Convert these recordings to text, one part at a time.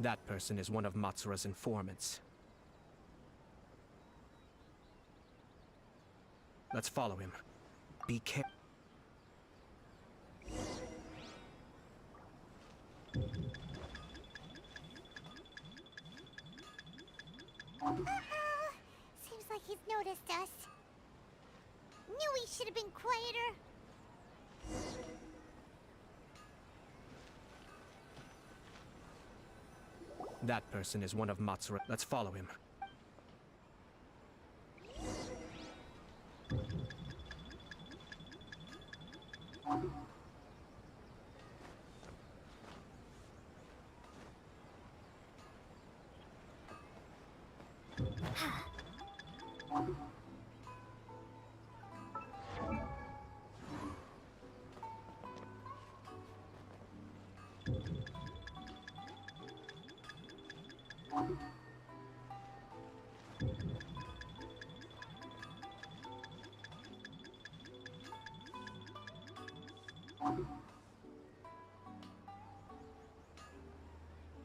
That person is one of Matsura's informants. Let's follow him. Be careful. Seems like he's noticed us. Knew we should have been quieter. That person is one of Matsura. Let's follow him.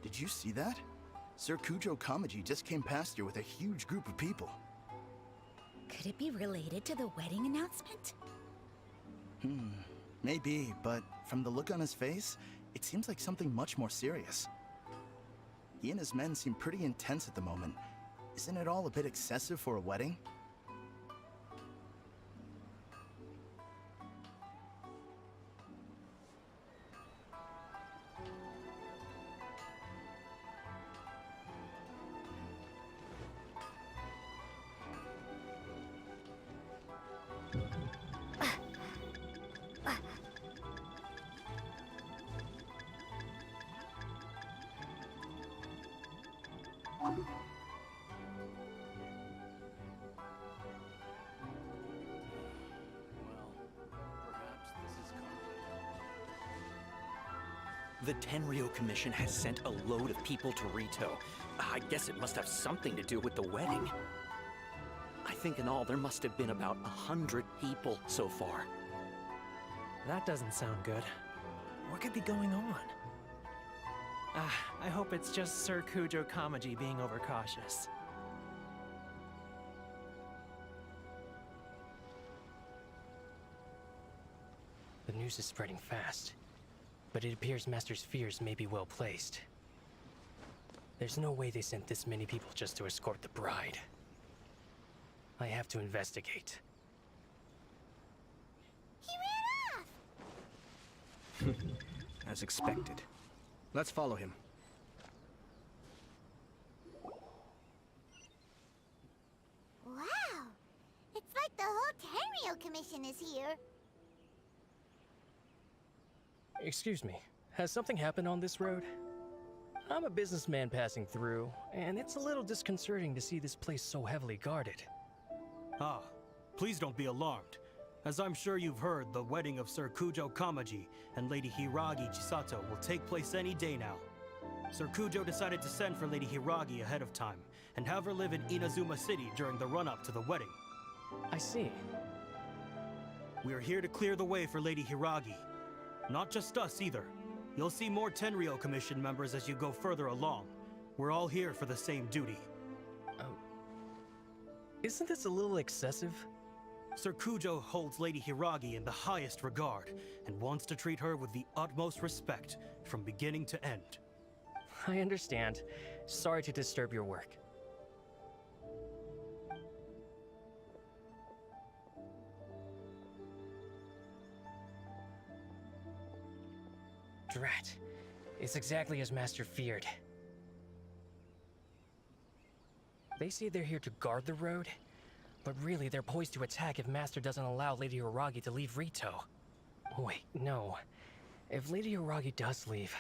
Did you see that? Sir Kujo Kamaji just came past here with a huge group of people. Could it be related to the wedding announcement? Maybe, but from the look on his face, it seems like something much more serious. He and his men seem pretty intense at the moment. Isn't it all a bit excessive for a wedding? The Tenryo Commission has sent a load of people to Rito. I guess it must have something to do with the wedding. I think in all there must have been about 100 people so far. That doesn't sound good. What could be going on? I hope it's just Sir Kujo Kamaji being overcautious. The news is spreading fast, but it appears Master's fears may be well placed. There's no way they sent this many people just to escort the bride. I have to investigate. He ran off! As expected. Let's follow him. Wow! It's like the whole Tenryo Commission is here. Excuse me, has something happened on this road? I'm a businessman passing through, and it's a little disconcerting to see this place so heavily guarded. Ah, please don't be alarmed. As I'm sure you've heard, the wedding of Sir Kujo Kamaji and Lady Hiragi Chisato will take place any day now. Sir Kujo decided to send for Lady Hiragi ahead of time, and have her live in Inazuma City during the run-up to the wedding. I see. We are here to clear the way for Lady Hiragi. Not just us either. You'll see more Tenryo Commission members as you go further along. We're all here for the same duty. Isn't this a little excessive? Sir Kujo holds Lady Hiragi in the highest regard, and wants to treat her with the utmost respect, from beginning to end. I understand. Sorry to disturb your work. Drat. It's exactly as Master feared. They say they're here to guard the road, but really they're poised to attack if Master doesn't allow Lady Hiragi to leave Rito. Wait, no. If Lady Hiragi does leave,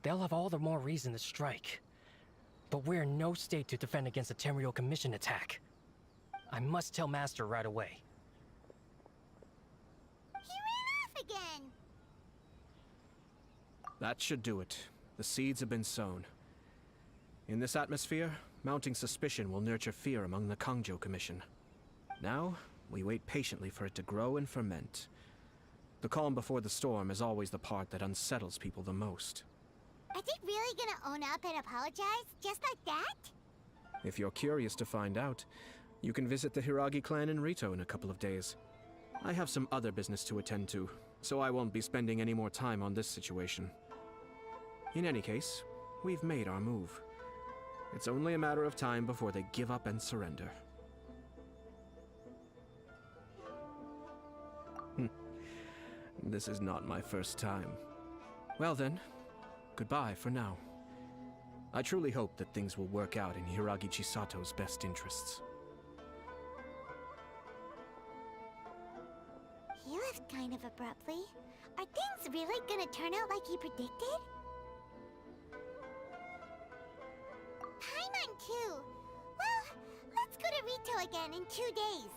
they'll have all the more reason to strike. But we're in no state to defend against a Tenryo Commission attack. I must tell Master right away. He ran off again! That should do it. The seeds have been sown. In this atmosphere, mounting suspicion will nurture fear among the Kangjo Commission. Now, we wait patiently for it to grow and ferment. The calm before the storm is always the part that unsettles people the most. Are they really gonna own up and apologize, just like that? If you're curious to find out, you can visit the Hiragi clan in Rito in a couple of days. I have some other business to attend to, so I won't be spending any more time on this situation. In any case, we've made our move. It's only a matter of time before they give up and surrender. This is not my first time. Well then, goodbye for now. I truly hope that things will work out in Hiragi Chisato's best interests. He left kind of abruptly. Are things really gonna turn out like he predicted? Paimon too. Well, let's go to Rito again in 2 days.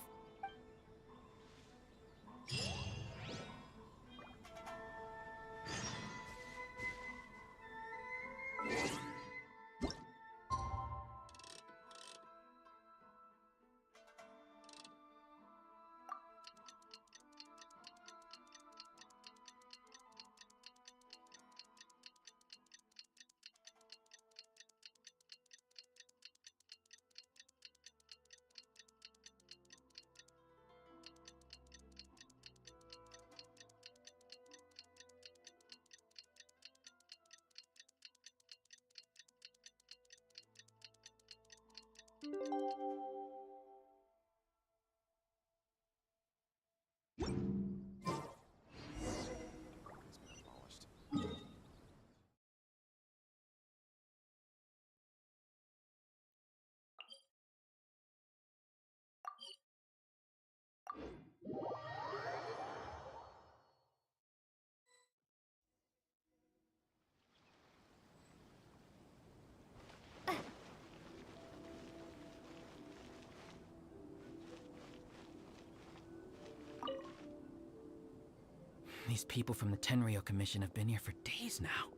These people from the Tenryo Commission have been here for days now.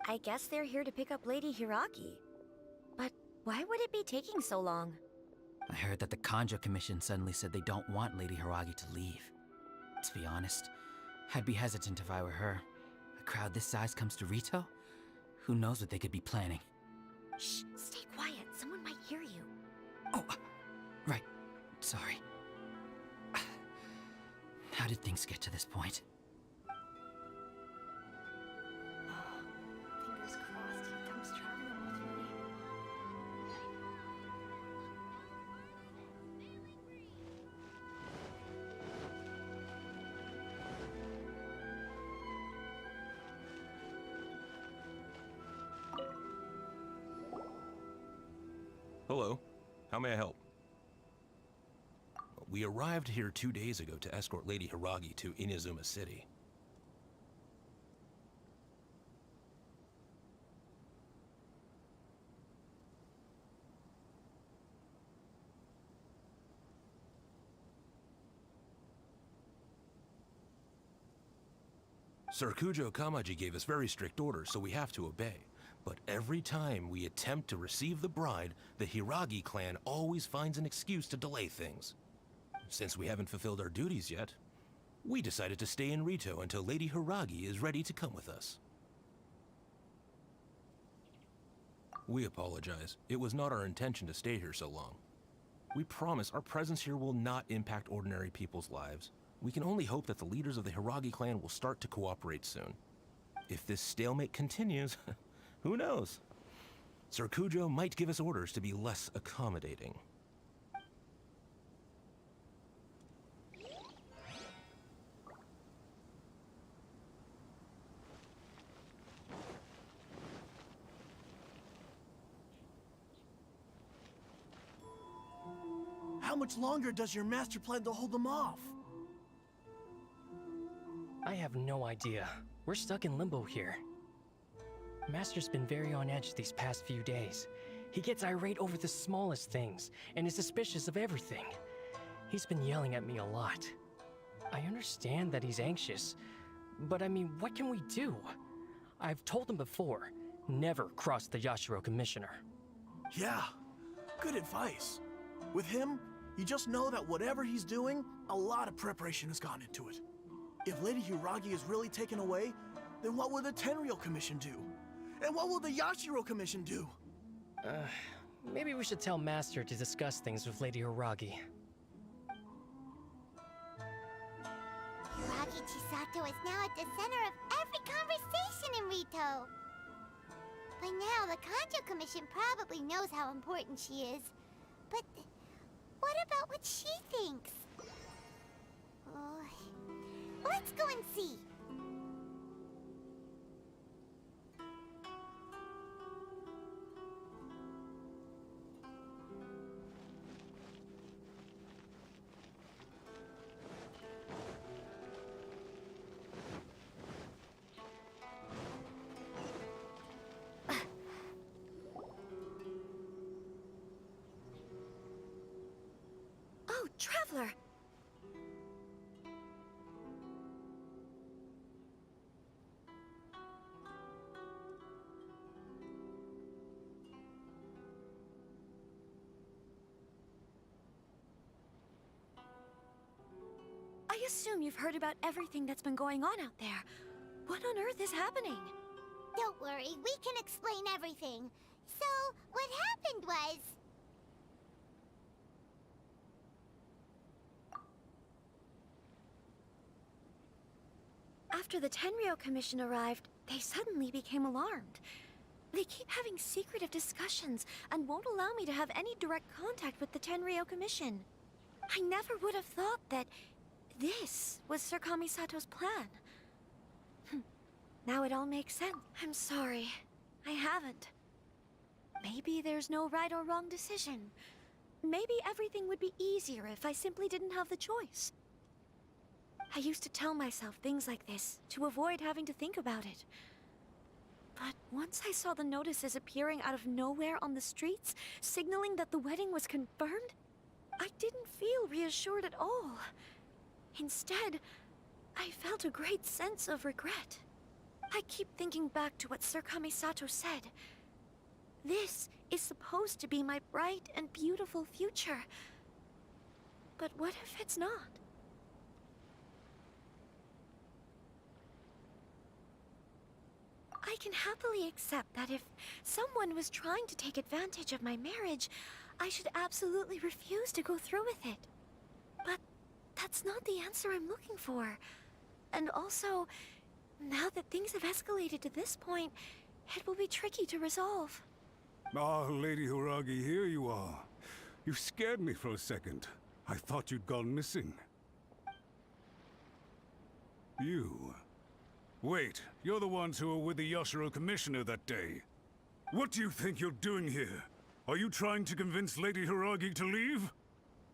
I guess they're here to pick up Lady Hiragi. But why would it be taking so long? I heard that the Kanjo Commission suddenly said they don't want Lady Hiragi to leave. To be honest, I'd be hesitant if I were her. A crowd this size comes to Rito? Who knows what they could be planning? Shh, stay quiet. Someone might hear you. Oh, right. Sorry. How did things get to this point? Fingers crossed he comes traveling with me. Hello. How may I help? We arrived here 2 days ago to escort Lady Hiragi to Inazuma City. Sir Kujo Kamaji gave us very strict orders, so we have to obey. But every time we attempt to receive the bride, the Hiragi clan always finds an excuse to delay things. Since we haven't fulfilled our duties yet, we decided to stay in Rito until Lady Hiragi is ready to come with us. We apologize. It was not our intention to stay here so long. We promise our presence here will not impact ordinary people's lives. We can only hope that the leaders of the Hiragi clan will start to cooperate soon. If this stalemate continues, who knows? Sir Kujo might give us orders to be less accommodating. How much longer does your master plan to hold them off? I have no idea. We're stuck in limbo here. Master's been very on edge these past few days. He gets irate over the smallest things, and is suspicious of everything. He's been yelling at me a lot. I understand that he's anxious, but I mean, what can we do? I've told him before, never cross the Yashiro Commissioner. Yeah, good advice. With him, you just know that whatever he's doing, a lot of preparation has gone into it. If Lady Hiragi is really taken away, then what will the Tenryou Commission do? And what will the Yashiro Commission do? Maybe we should tell Master to discuss things with Lady Hiragi. Hiragi Chisato is now at the center of every conversation in Rito. By now, the Kanjo Commission probably knows how important she is. But what about what she thinks? Let's go and see. Oh, Traveler! I assume you've heard about everything that's been going on out there. What on earth is happening? Don't worry, we can explain everything. So, what happened was... After the Tenryou Commission arrived, they suddenly became alarmed. They keep having secretive discussions and won't allow me to have any direct contact with the Tenryou Commission. I never would have thought that this was Sir Kamisato's plan. Now it all makes sense. I'm sorry. I haven't. Maybe there's no right or wrong decision. Maybe everything would be easier if I simply didn't have the choice. I used to tell myself things like this to avoid having to think about it. But once I saw the notices appearing out of nowhere on the streets, signaling that the wedding was confirmed, I didn't feel reassured at all. Instead, I felt a great sense of regret. I keep thinking back to what Sir Kamisato said. This is supposed to be my bright and beautiful future. But what if it's not? I can happily accept that if someone was trying to take advantage of my marriage, I should absolutely refuse to go through with it. But that's not the answer I'm looking for. And also, now that things have escalated to this point, it will be tricky to resolve. Ah, Lady Hiragi, here you are. You scared me for a second. I thought you'd gone missing. You... Wait, you're the ones who were with the Yashiro Commissioner that day. What do you think you're doing here? Are you trying to convince Lady Hiragi to leave?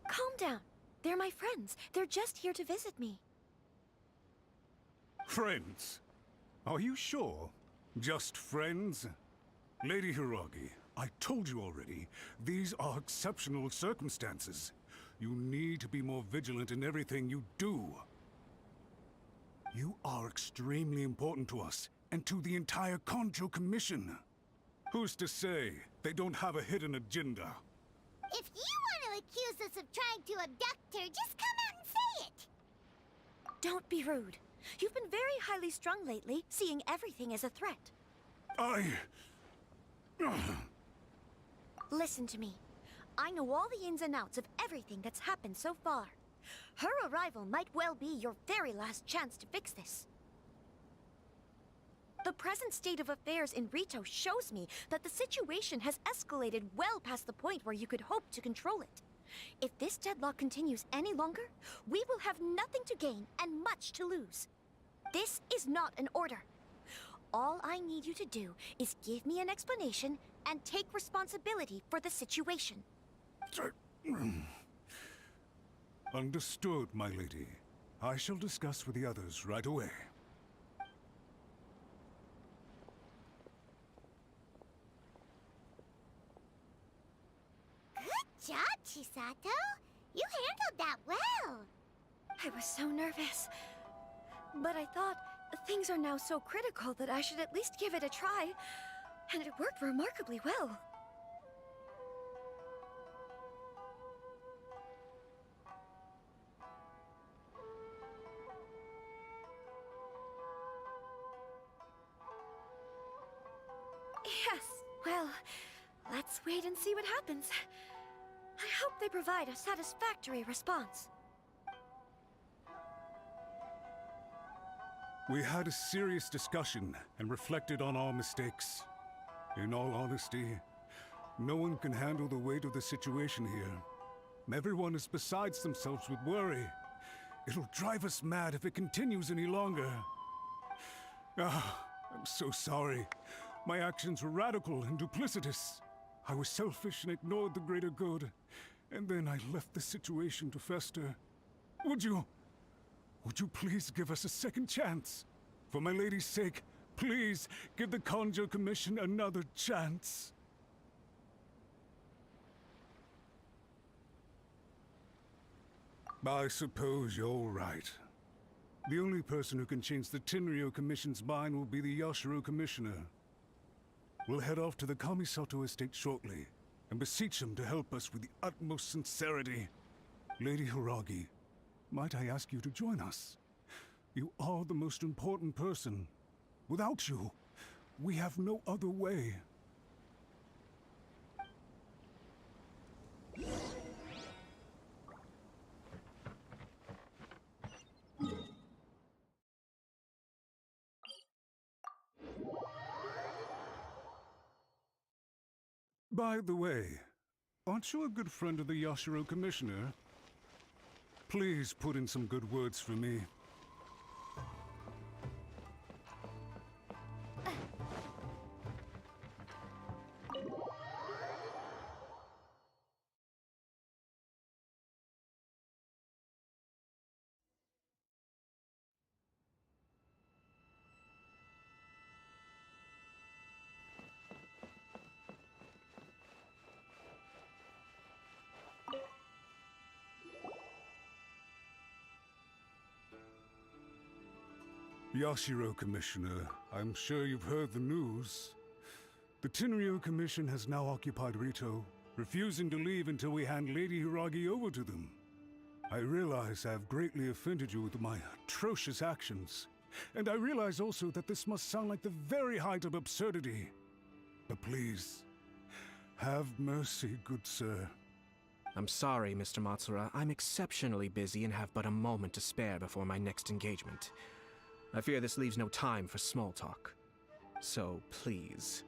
Calm down. They're my friends. They're just here to visit me. Friends? Are you sure? Just friends? Lady Hiragi, I told you already, these are exceptional circumstances. You need to be more vigilant in everything you do. You are extremely important to us, and to the entire Kanjo Commission. Who's to say they don't have a hidden agenda? If you want to accuse us of trying to abduct her, just come out and say it! Don't be rude. You've been very highly strung lately, seeing everything as a threat. Listen to me. I know all the ins and outs of everything that's happened so far. Her arrival might well be your very last chance to fix this. The present state of affairs in Rito shows me that the situation has escalated well past the point where you could hope to control it. If this deadlock continues any longer, we will have nothing to gain and much to lose. This is not an order. All I need you to do is give me an explanation and take responsibility for the situation. Understood, my lady. I shall discuss with the others right away. Good job, Chisato! You handled that well! I was so nervous. But I thought things are now so critical that I should at least give it a try. And it worked remarkably well. Let's wait and see what happens. I hope they provide a satisfactory response. We had a serious discussion and reflected on our mistakes. In all honesty, no one can handle the weight of the situation here. Everyone is besides themselves with worry. It'll drive us mad if it continues any longer. I'm so sorry. My actions were radical and duplicitous. I was selfish and ignored the greater good. And then I left the situation to fester. Would you please give us a second chance? For my lady's sake, please give the Conjo Commission another chance. I suppose you're right. The only person who can change the Tenryo Commission's mind will be the Yashiro Commissioner. We'll head off to the Kamisato estate shortly, and beseech him to help us with the utmost sincerity. Lady Hiragi, might I ask you to join us? You are the most important person. Without you, we have no other way. By the way, aren't you a good friend of the Yashiro Commissioner? Please put in some good words for me. Yashiro Commissioner, I'm sure you've heard the news. The Tenryo Commission has now occupied Rito, refusing to leave until we hand Lady Hiragi over to them. I realize I have greatly offended you with my atrocious actions, and I realize also that this must sound like the very height of absurdity. But please, have mercy, good sir. I'm sorry, Mr. Matsura. I'm exceptionally busy and have but a moment to spare before my next engagement. I fear this leaves no time for small talk. So, please,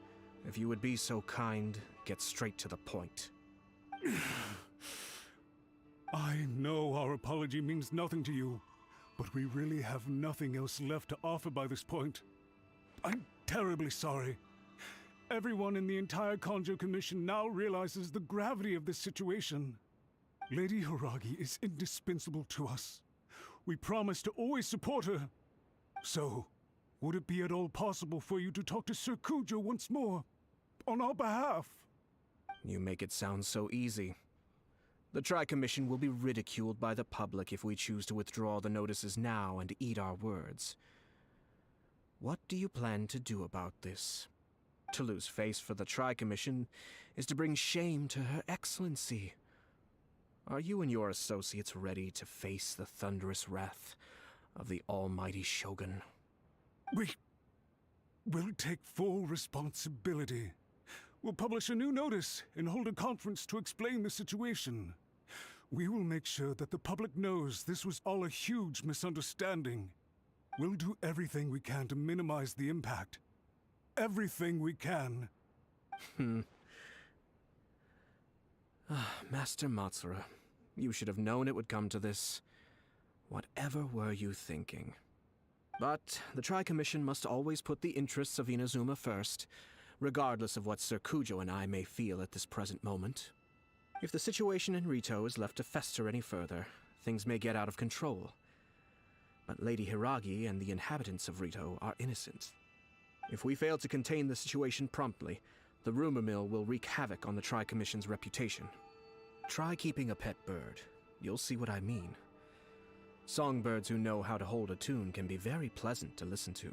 if you would be so kind, get straight to the point. I know our apology means nothing to you, but we really have nothing else left to offer by this point. I'm terribly sorry. Everyone in the entire Conjo Commission now realizes the gravity of this situation. Lady Hiragi is indispensable to us. We promise to always support her. So, would it be at all possible for you to talk to Sir Kujo once more, on our behalf? You make it sound so easy. The Tri-Commission will be ridiculed by the public if we choose to withdraw the notices now and eat our words. What do you plan to do about this? To lose face for the Tri-Commission is to bring shame to Her Excellency. Are you and your associates ready to face the thunderous wrath of the almighty Shogun? We'll take full responsibility. We'll publish a new notice and hold a conference to explain the situation. We will make sure that the public knows this was all a huge misunderstanding. We'll do everything we can to minimize the impact. Everything we can. Master Matsura, you should have known it would come to this. Whatever were you thinking? But the Tri-Commission must always put the interests of Inazuma first, regardless of what Sir Kujo and I may feel at this present moment. If the situation in Rito is left to fester any further, things may get out of control. But Lady Hiragi and the inhabitants of Rito are innocent. If we fail to contain the situation promptly, the rumor mill will wreak havoc on the Tri-Commission's reputation. Try keeping a pet bird. You'll see what I mean. Songbirds who know how to hold a tune can be very pleasant to listen to,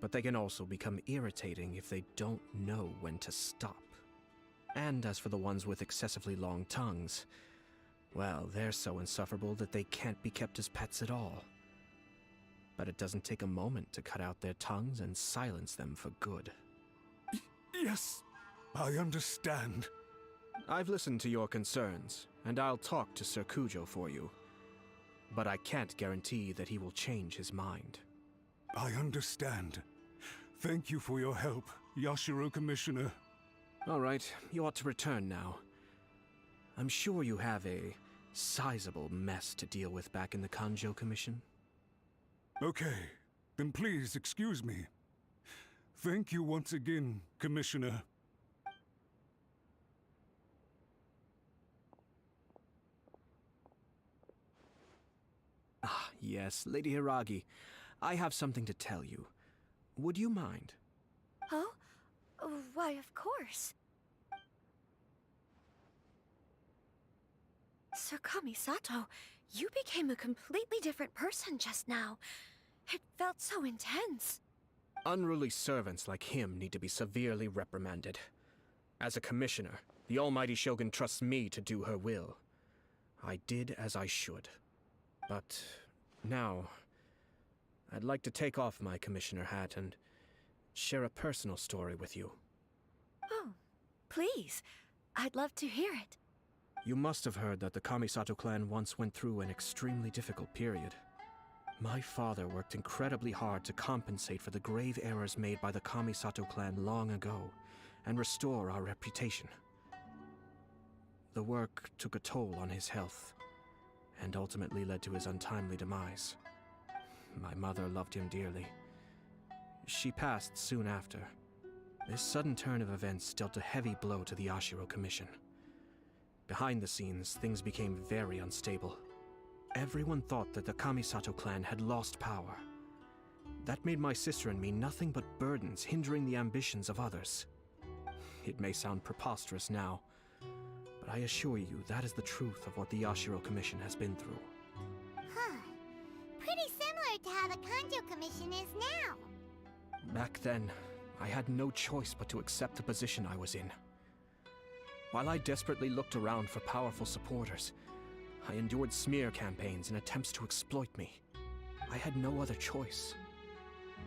but they can also become irritating if they don't know when to stop. And as for the ones with excessively long tongues, well, they're so insufferable that they can't be kept as pets at all. But it doesn't take a moment to cut out their tongues and silence them for good. Yes, I understand. I've listened to your concerns, and I'll talk to Sir Kujo for you. But I can't guarantee that he will change his mind. I understand. Thank you for your help, Yashiro Commissioner. All right, you ought to return now. I'm sure you have a sizable mess to deal with back in the Kanjo Commission. Okay, then please excuse me. Thank you once again, Commissioner. Ah, yes, Lady Hiragi. I have something to tell you. Would you mind? Oh? Why, of course. Sir Kamisato, you became a completely different person just now. It felt so intense. Unruly servants like him need to be severely reprimanded. As a commissioner, the Almighty Shogun trusts me to do her will. I did as I should. But now, I'd like to take off my commissioner hat and share a personal story with you. Oh, please. I'd love to hear it. You must have heard that the Kamisato clan once went through an extremely difficult period. My father worked incredibly hard to compensate for the grave errors made by the Kamisato clan long ago, and restore our reputation. The work took a toll on his health, and ultimately led to his untimely demise. My mother loved him dearly. She passed soon after. This sudden turn of events dealt a heavy blow to the Ashiro Commission. Behind the scenes, things became very unstable. Everyone thought that the Kamisato clan had lost power. That made my sister and me nothing but burdens, hindering the ambitions of others. It may sound preposterous now, but I assure you that is the truth of what the Yashiro Commission has been through. Huh. Pretty similar to how the Kanjo Commission is now. Back then, I had no choice but to accept the position I was in. While I desperately looked around for powerful supporters, I endured smear campaigns and attempts to exploit me. I had no other choice.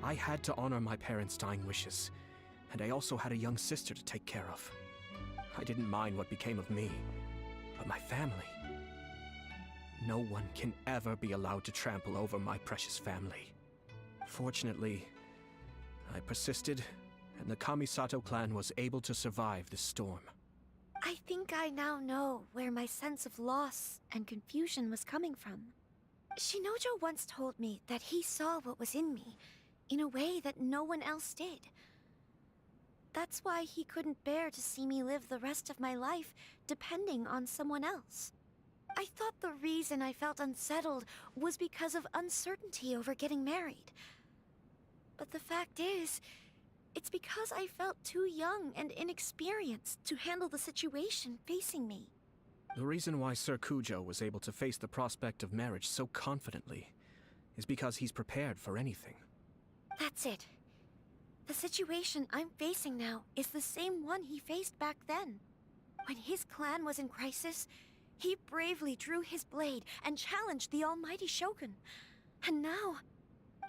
I had to honor my parents' dying wishes, and I also had a young sister to take care of. I didn't mind what became of me, but my family. No one can ever be allowed to trample over my precious family. Fortunately, I persisted, and the Kamisato clan was able to survive this storm. I think I now know where my sense of loss and confusion was coming from. Shinojo once told me that he saw what was in me in a way that no one else did. That's why he couldn't bear to see me live the rest of my life depending on someone else. I thought the reason I felt unsettled was because of uncertainty over getting married. But the fact is, it's because I felt too young and inexperienced to handle the situation facing me. The reason why Sir Kujo was able to face the prospect of marriage so confidently is because he's prepared for anything. That's it. The situation I'm facing now is the same one he faced back then. When his clan was in crisis, he bravely drew his blade and challenged the Almighty Shogun. And now,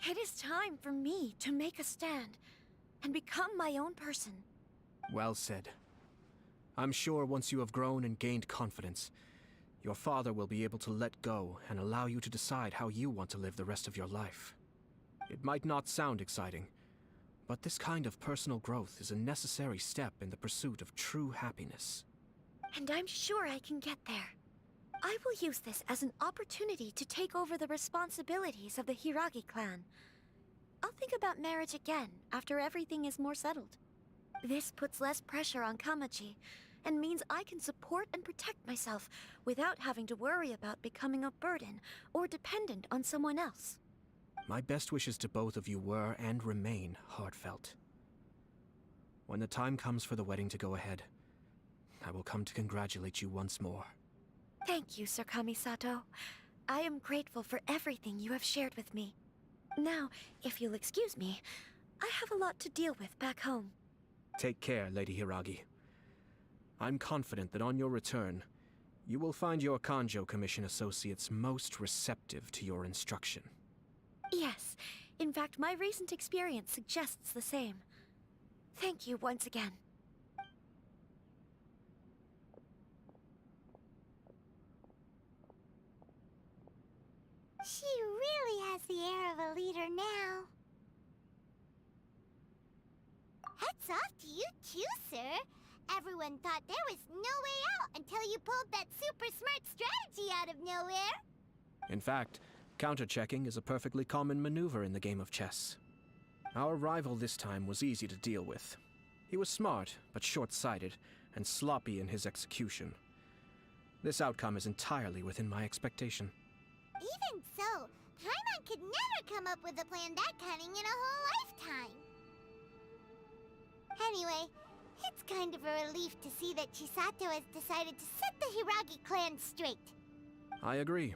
it is time for me to make a stand and become my own person. Well said. I'm sure once you have grown and gained confidence, your father will be able to let go and allow you to decide how you want to live the rest of your life. It might not sound exciting, but this kind of personal growth is a necessary step in the pursuit of true happiness. And I'm sure I can get there. I will use this as an opportunity to take over the responsibilities of the Hiragi clan. I'll think about marriage again after everything is more settled. This puts less pressure on Kamaji, and means I can support and protect myself without having to worry about becoming a burden or dependent on someone else. My best wishes to both of you were and remain heartfelt. When the time comes for the wedding to go ahead, I will come to congratulate you once more. Thank you, Sir Kamisato. I am grateful for everything you have shared with me. Now, if you'll excuse me, I have a lot to deal with back home. Take care, Lady Hiragi. I'm confident that on your return, you will find your Kanjo Commission associates most receptive to your instruction. Yes, in fact, my recent experience suggests the same. Thank you once again. She really has the air of a leader now. Hats off to you too, sir. Everyone thought there was no way out until you pulled that super smart strategy out of nowhere. In fact, counter-checking is a perfectly common maneuver in the game of chess. Our rival this time was easy to deal with. He was smart, but short-sighted, and sloppy in his execution. This outcome is entirely within my expectation. Even so, Paimon could never come up with a plan that cunning in a whole lifetime. Anyway, it's kind of a relief to see that Chisato has decided to set the Hiragi clan straight. I agree.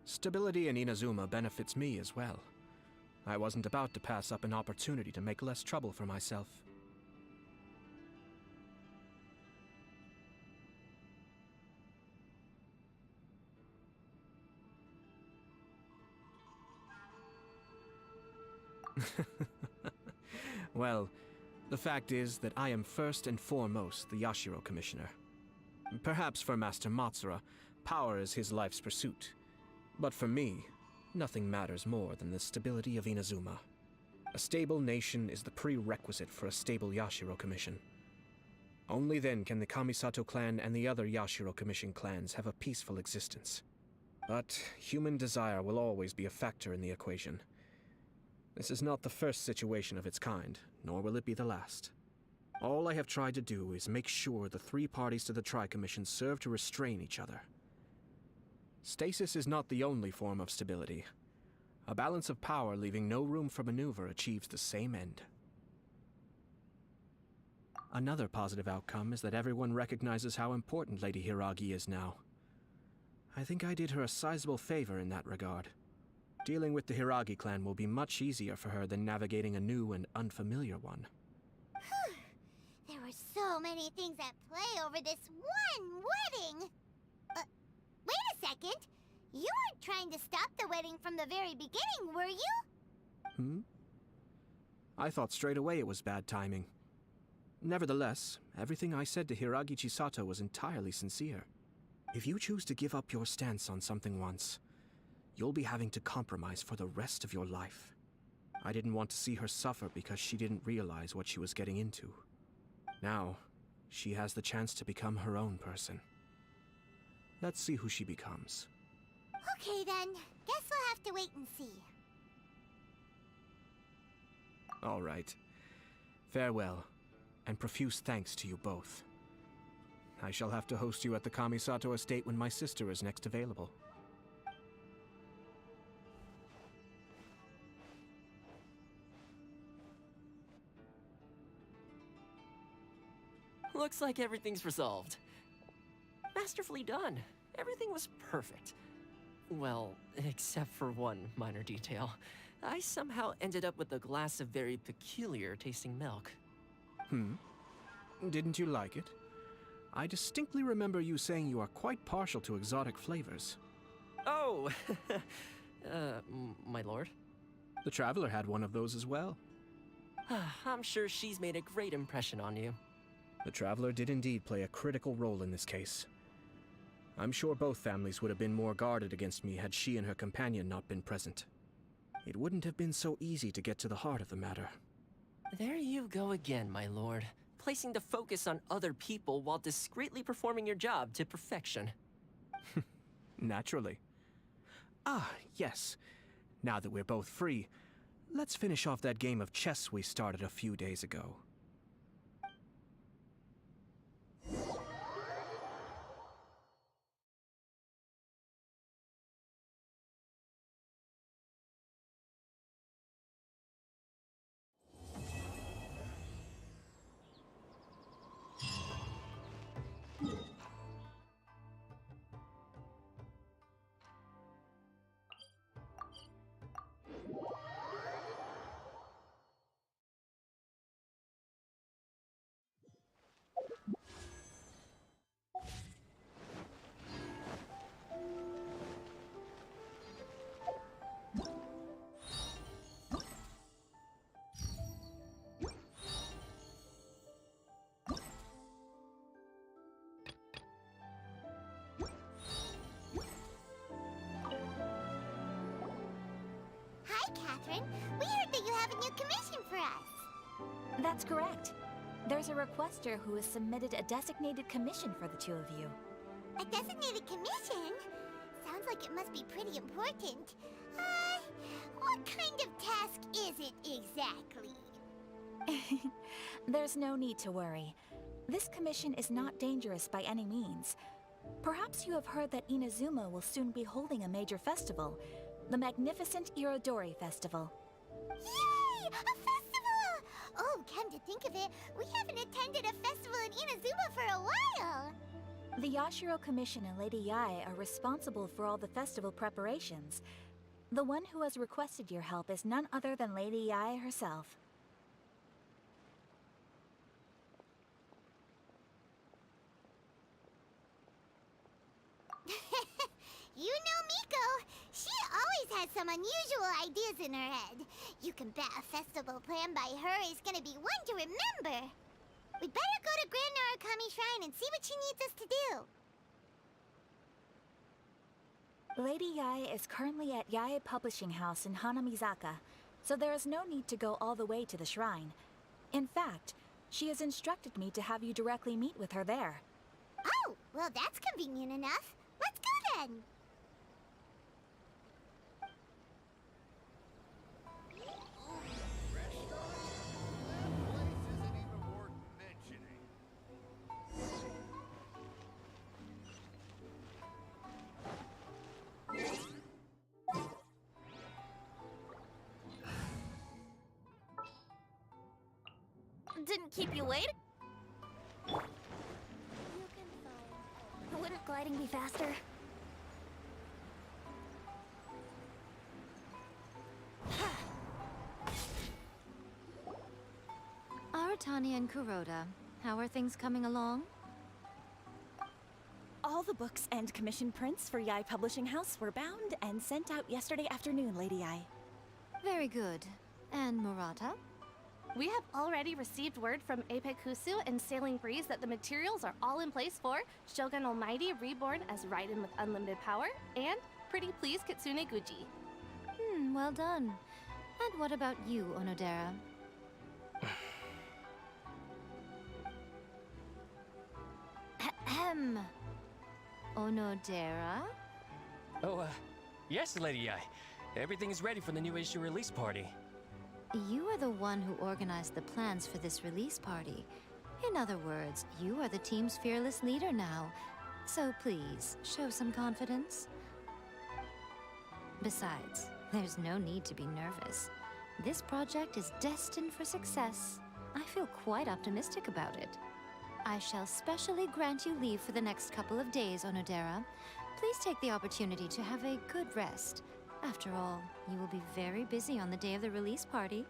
Stability in Inazuma benefits me as well. I wasn't about to pass up an opportunity to make less trouble for myself. Well, the fact is that I am first and foremost the Yashiro Commissioner. Perhaps for Master Matsura, power is his life's pursuit. But for me, nothing matters more than the stability of Inazuma. A stable nation is the prerequisite for a stable Yashiro Commission. Only then can the Kamisato clan and the other Yashiro Commission clans have a peaceful existence. But human desire will always be a factor in the equation. This is not the first situation of its kind, nor will it be the last. All I have tried to do is make sure the three parties to the Tri-Commission serve to restrain each other. Stasis is not the only form of stability. A balance of power leaving no room for maneuver achieves the same end. Another positive outcome is that everyone recognizes how important Lady Hiragi is now. I think I did her a sizable favor in that regard. Dealing with the Hiragi clan will be much easier for her than navigating a new and unfamiliar one. There were so many things at play over this one wedding! Wait a second! You weren't trying to stop the wedding from the very beginning, were you? I thought straight away it was bad timing. Nevertheless, everything I said to Hiragi Chisato was entirely sincere. If you choose to give up your stance on something once, you'll be having to compromise for the rest of your life. I didn't want to see her suffer because she didn't realize what she was getting into. Now, she has the chance to become her own person. Let's see who she becomes. Okay then, guess we'll have to wait and see. All right. Farewell, and profuse thanks to you both. I shall have to host you at the Kamisato estate when my sister is next available. Looks like everything's resolved. Masterfully done. Everything was perfect. Well, except for one minor detail. I somehow ended up with a glass of very peculiar tasting milk. Didn't you like it? I distinctly remember you saying you are quite partial to exotic flavors. Oh! My lord? The Traveler had one of those as well. I'm sure she's made a great impression on you. The Traveler did indeed play a critical role in this case. I'm sure both families would have been more guarded against me had she and her companion not been present. It wouldn't have been so easy to get to the heart of the matter. There you go again, my lord. Placing the focus on other people while discreetly performing your job to perfection. Naturally. Ah, yes. Now that we're both free, let's finish off that game of chess we started a few days ago. That's correct. There's a requester who has submitted a designated commission for the two of you. A designated commission? Sounds like it must be pretty important. What kind of task is it exactly? There's no need to worry. This commission is not dangerous by any means. Perhaps you have heard that Inazuma will soon be holding a major festival, the magnificent Irodori Festival. Yay! A festival! Oh, come to think of it, we haven't attended a festival in Inazuma for a while. The Yashiro Commission and Lady Yae are responsible for all the festival preparations. The one who has requested your help is none other than Lady Yae herself. You know Miko. She always has some unusual ideas in her head. You can bet a festival planned by her is gonna be one to remember. We'd better go to Grand Narukami Shrine and see what she needs us to do. Lady Yae is currently at Yae Publishing House in Hanamizaka, so there is no need to go all the way to the shrine. In fact, she has instructed me to have you directly meet with her there. Oh, well that's convenient enough. Let's go then. Didn't keep you waiting? Wouldn't gliding be faster? Aratani and Kuroda, how are things coming along? All the books and commission prints for Yae Publishing House were bound and sent out yesterday afternoon, Lady Yae. Very good. And Murata? We have already received word from Apekusu and Sailing Breeze that the materials are all in place for Shogun Almighty reborn as Raiden with unlimited power and Pretty Please Kitsune Guji. Well done. And what about you, Onodera? Ahem. Onodera? Oh, yes, Lady Yae. Everything is ready for the new issue release party. You are the one who organized the plans for this release party. In other words, you are the team's fearless leader now. So please, show some confidence. Besides, there's no need to be nervous. This project is destined for success. I feel quite optimistic about it. I shall specially grant you leave for the next couple of days, Onodera. Please take the opportunity to have a good rest. After all, you will be very busy on the day of the release party.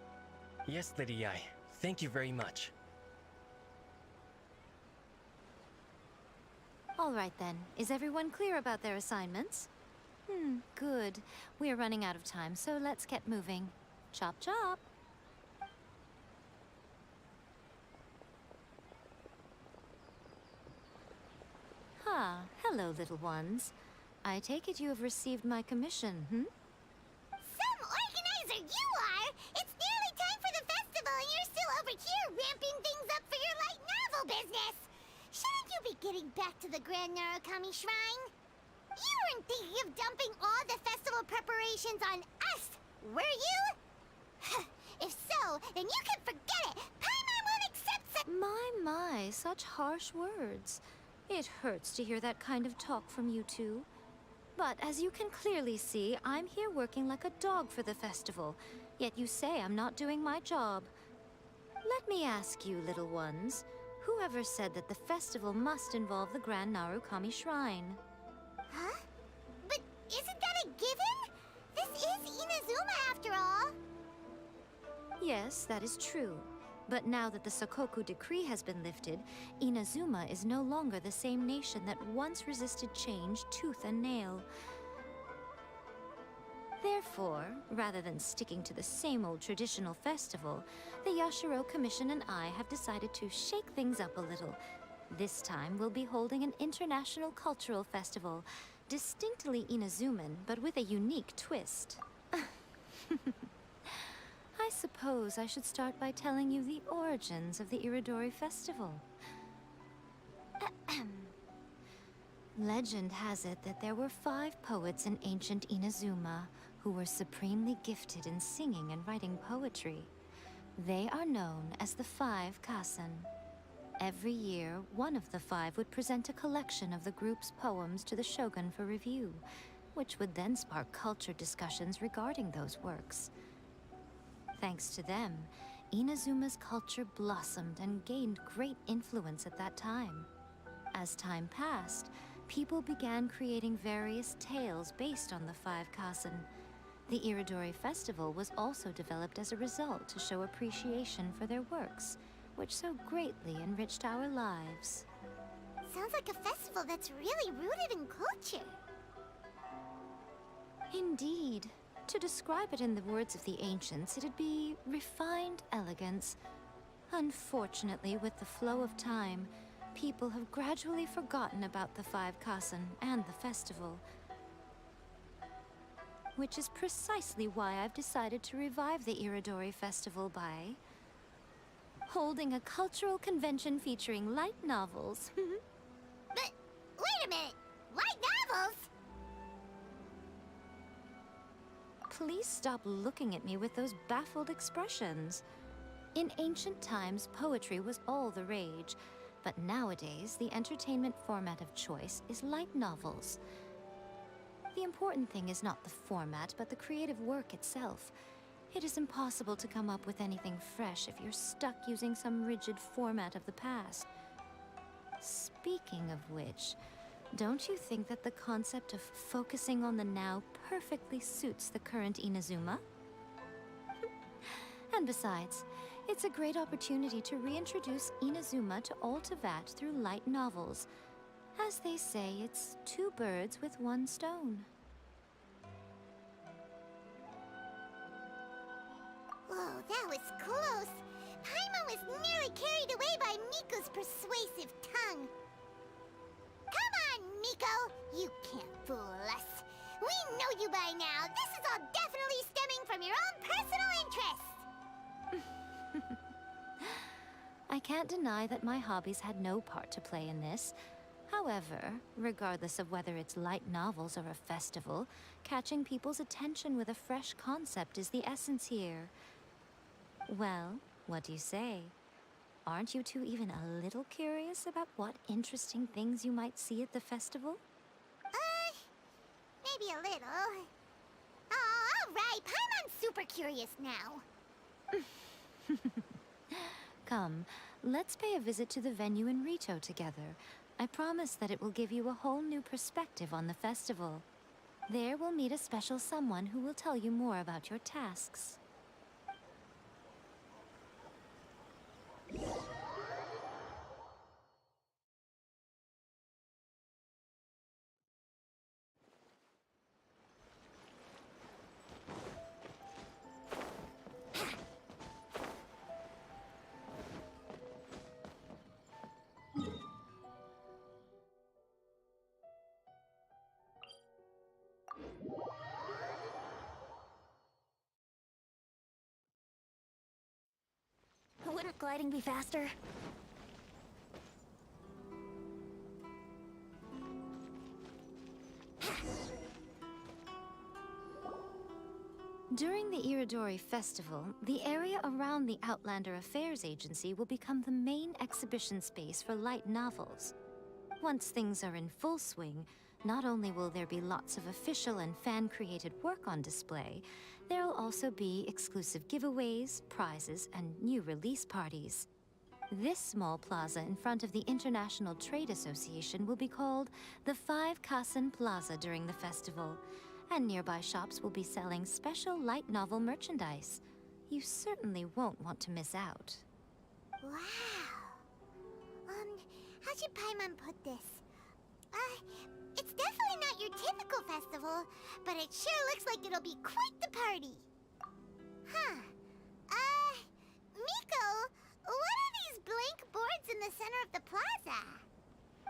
Yes, Lady Yae. Thank you very much. All right then. Is everyone clear about their assignments? Good. We are running out of time, so let's get moving. Chop chop! Hello, little ones. I take it you have received my commission, Some organizer you are! It's nearly time for the festival and you're still over here ramping things up for your light novel business! Shouldn't you be getting back to the Grand Narukami Shrine? You weren't thinking of dumping all the festival preparations on us, were you? If so, then you can forget it! Paimon won't accept such— My, such harsh words. It hurts to hear that kind of talk from you two. But as you can clearly see, I'm here working like a dog for the festival. Yet you say I'm not doing my job. Let me ask you, little ones, whoever said that the festival must involve the Grand Narukami Shrine? Huh? But isn't that a given? This is Inazuma after all. Yes, that is true. But now that the Sokoku Decree has been lifted, Inazuma is no longer the same nation that once resisted change tooth and nail. Therefore, rather than sticking to the same old traditional festival, the Yashiro Commission and I have decided to shake things up a little. This time, we'll be holding an international cultural festival, distinctly Inazuman, but with a unique twist. I suppose I should start by telling you the origins of the Iridori Festival. Legend has it that there were 5 poets in ancient Inazuma who were supremely gifted in singing and writing poetry. They are known as the 5 Kassen. Every year, one of the 5 would present a collection of the group's poems to the shogun for review, which would then spark culture discussions regarding those works. Thanks to them, Inazuma's culture blossomed and gained great influence at that time. As time passed, people began creating various tales based on the 5 Kassen. The Iridori Festival was also developed as a result to show appreciation for their works, which so greatly enriched our lives. Sounds like a festival that's really rooted in culture. Indeed. To describe it in the words of the ancients, it'd be refined elegance. Unfortunately, with the flow of time, people have gradually forgotten about the 5 Kassen and the festival. Which is precisely why I've decided to revive the Iridori Festival by holding a cultural convention featuring light novels. But wait a minute! Light novels? Please stop looking at me with those baffled expressions. In ancient times, poetry was all the rage, but nowadays, the entertainment format of choice is light novels. The important thing is not the format, but the creative work itself. It is impossible to come up with anything fresh if you're stuck using some rigid format of the past. Speaking of which, don't you think that the concept of focusing on the now perfectly suits the current Inazuma? And besides, it's a great opportunity to reintroduce Inazuma to all Teyvat through light novels. As they say, it's 2 birds with 1 stone. Whoa, that was close. Paimon was nearly carried away by Miko's persuasive tongue. Come on, Miko! You can't fool us. We know you by now. This is all definitely stemming from your own personal interest. I can't deny that my hobbies had no part to play in this. However, regardless of whether it's light novels or a festival, catching people's attention with a fresh concept is the essence here. Well, what do you say? Aren't you two even a little curious about what interesting things you might see at the festival? Maybe a little. Oh, all right. Paimon's super curious now. Come, let's pay a visit to the venue in Rito together. I promise that it will give you a whole new perspective on the festival. There we'll meet a special someone who will tell you more about your tasks. Wouldn't gliding be faster? During the Iridori Festival, the area around the Outlander Affairs Agency will become the main exhibition space for light novels. Once things are in full swing, not only will there be lots of official and fan-created work on display, there'll also be exclusive giveaways, prizes, and new release parties. This small plaza in front of the International Trade Association will be called the 5 Kassen Plaza during the festival, and nearby shops will be selling special light novel merchandise. You certainly won't want to miss out. Wow. How should Paimon put this? It's definitely not your typical festival, but it sure looks like it'll be quite the party. Huh. Miko, what are these blank boards in the center of the plaza?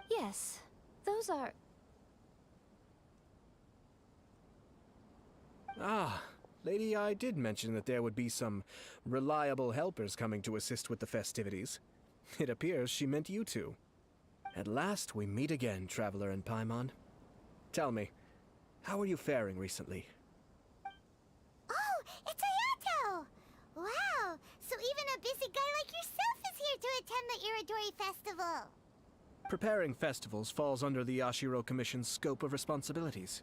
Yes, those are... Ah, Lady I did mention that there would be some reliable helpers coming to assist with the festivities. It appears she meant you two. At last we meet again, Traveler and Paimon. Tell me, how are you faring recently? Oh, it's Ayato! Wow, so even a busy guy like yourself is here to attend the Iridori Festival. Preparing festivals falls under the Yashiro Commission's scope of responsibilities.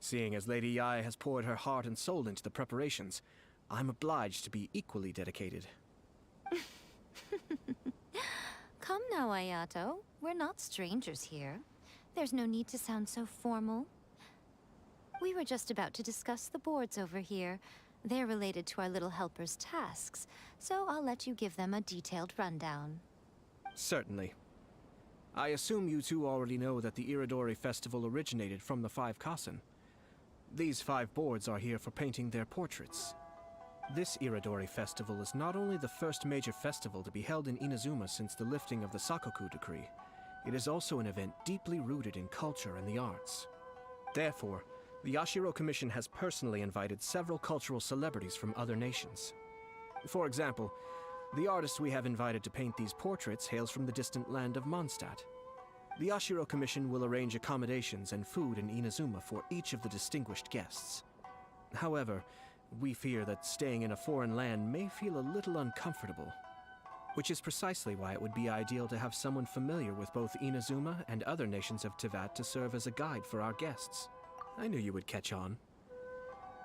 Seeing as Lady Yae has poured her heart and soul into the preparations, I'm obliged to be equally dedicated. Come now, Ayato. We're not strangers here. There's no need to sound so formal. We were just about to discuss the boards over here. They're related to our little helper's tasks, so I'll let you give them a detailed rundown. Certainly. I assume you two already know that the Iridori Festival originated from the 5 Kasen. These 5 boards are here for painting their portraits. This Iridori Festival is not only the first major festival to be held in Inazuma since the lifting of the Sakoku Decree, it is also an event deeply rooted in culture and the arts. Therefore, the Yashiro Commission has personally invited several cultural celebrities from other nations. For example, the artist we have invited to paint these portraits hails from the distant land of Mondstadt. The Yashiro Commission will arrange accommodations and food in Inazuma for each of the distinguished guests. However, we fear that staying in a foreign land may feel a little uncomfortable, which is precisely why it would be ideal to have someone familiar with both Inazuma and other nations of Teyvat to serve as a guide for our guests. I knew you would catch on.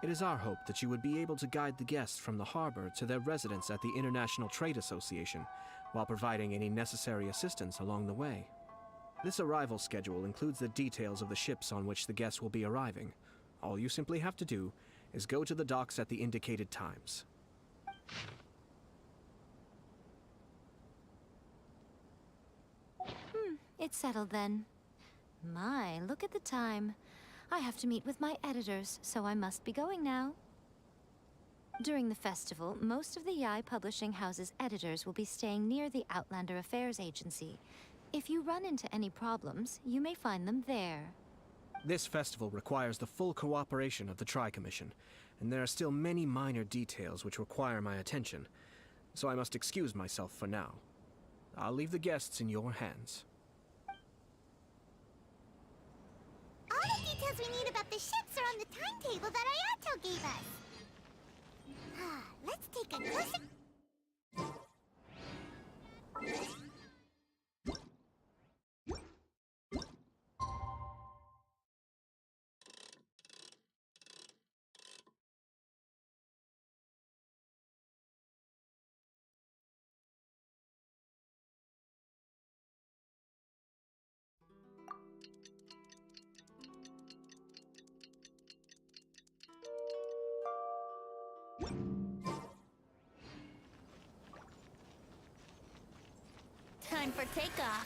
It is our hope that you would be able to guide the guests from the harbor to their residence at the International Trade Association, while providing any necessary assistance along the way. This arrival schedule includes the details of the ships on which the guests will be arriving. All you simply have to do is go to the docks at the indicated times. It's settled then. My, look at the time. I have to meet with my editors, so I must be going now. During the festival, most of the Yae Publishing House's editors will be staying near the Outlander Affairs Agency. If you run into any problems, you may find them there. This festival requires the full cooperation of the Tri-Commission, and there are still many minor details which require my attention, so I must excuse myself for now. I'll leave the guests in your hands. All the details we need about the ships are on the timetable that Ayato gave us. Let's take a closer... Time for takeoff.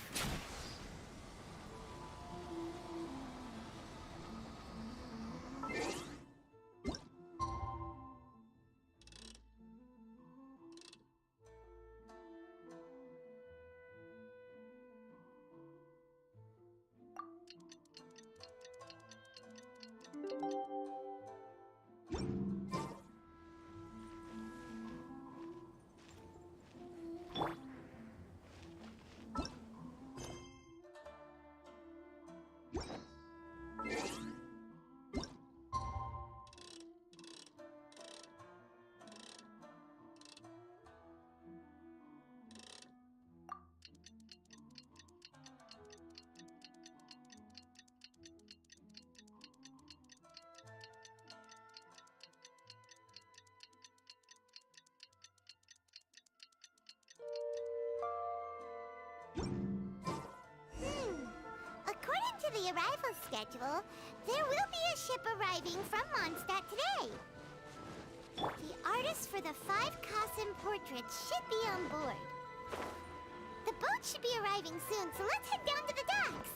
According to the arrival schedule, there will be a ship arriving from Mondstadt today. The artists for the 5 Kasen portraits should be on board. The boat should be arriving soon, so let's head down to the docks.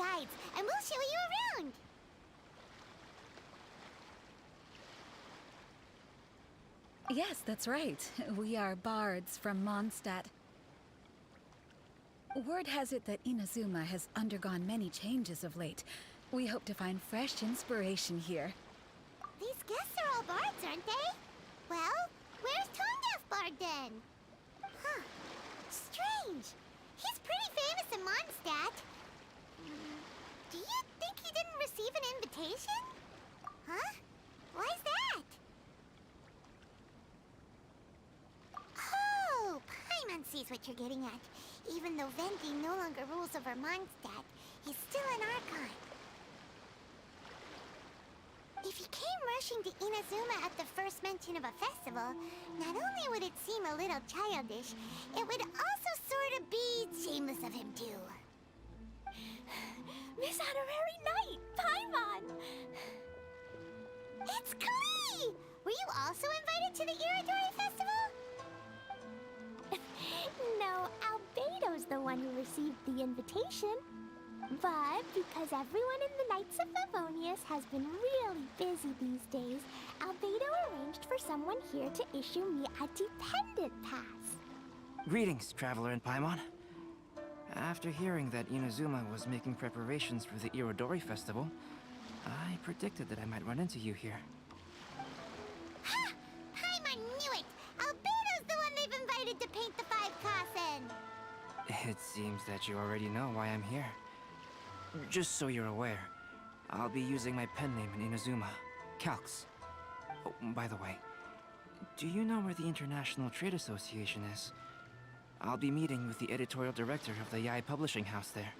guides, and we'll show you around. Yes, that's right. We are bards from Mondstadt. Word has it that Inazuma has undergone many changes of late. We hope to find fresh inspiration here. These guests are all bards, aren't they? Well, where's Tone Deaf Bard then? Huh. Strange. He's pretty famous in Mondstadt. Do you think he didn't receive an invitation? Huh? Why's that? Oh, Paimon sees what you're getting at. Even though Venti no longer rules over Mondstadt, he's still an Archon. If he came rushing to Inazuma at the first mention of a festival, not only would it seem a little childish, it would also sort of be shameless of him too. Miss Honorary Knight, Paimon! It's Klee! Were you also invited to the Iridori Festival? No, Albedo's the one who received the invitation. But because everyone in the Knights of Favonius has been really busy these days, Albedo arranged for someone here to issue me a dependent pass. Greetings, Traveler and Paimon. After hearing that Inazuma was making preparations for the Irodori Festival, I predicted that I might run into you here. Ha! Paimon knew it! Albedo's the one they've invited to paint the 5 Kasen! It seems that you already know why I'm here. Just so you're aware, I'll be using my pen name in Inazuma, Calx. Oh, by the way, do you know where the International Trade Association is? I'll be meeting with the editorial director of the Yai Publishing House there.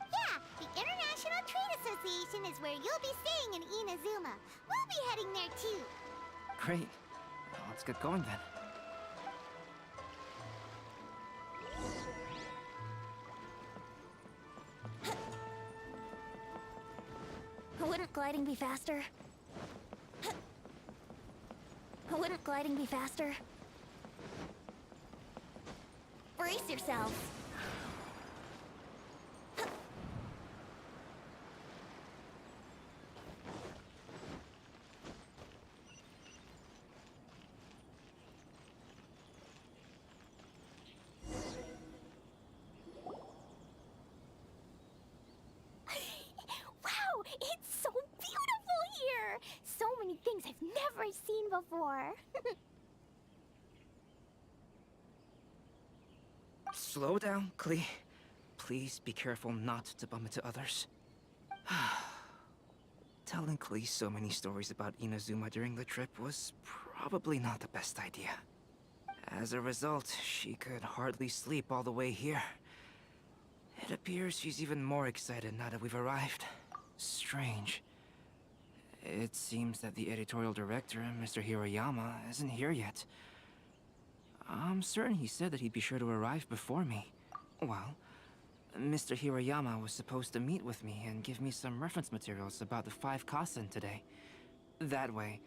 Yeah, the International Trade Association is where you'll be staying in Inazuma. We'll be heading there too. Great. Let's get going then. Wouldn't gliding be faster? Wouldn't gliding be faster? Brace yourselves. Wow, it's so beautiful here! So many things I've never seen before. Slow down, Klee. Please be careful not to bump into others. Telling Klee so many stories about Inazuma during the trip was probably not the best idea. As a result, she could hardly sleep all the way here. It appears she's even more excited now that we've arrived. Strange. It seems that the editorial director, Mr. Hiroyama, isn't here yet. I'm certain he said that he'd be sure to arrive before me. Well, Mr. Hiroyama was supposed to meet with me and give me some reference materials about the 5 Kasen today. That way,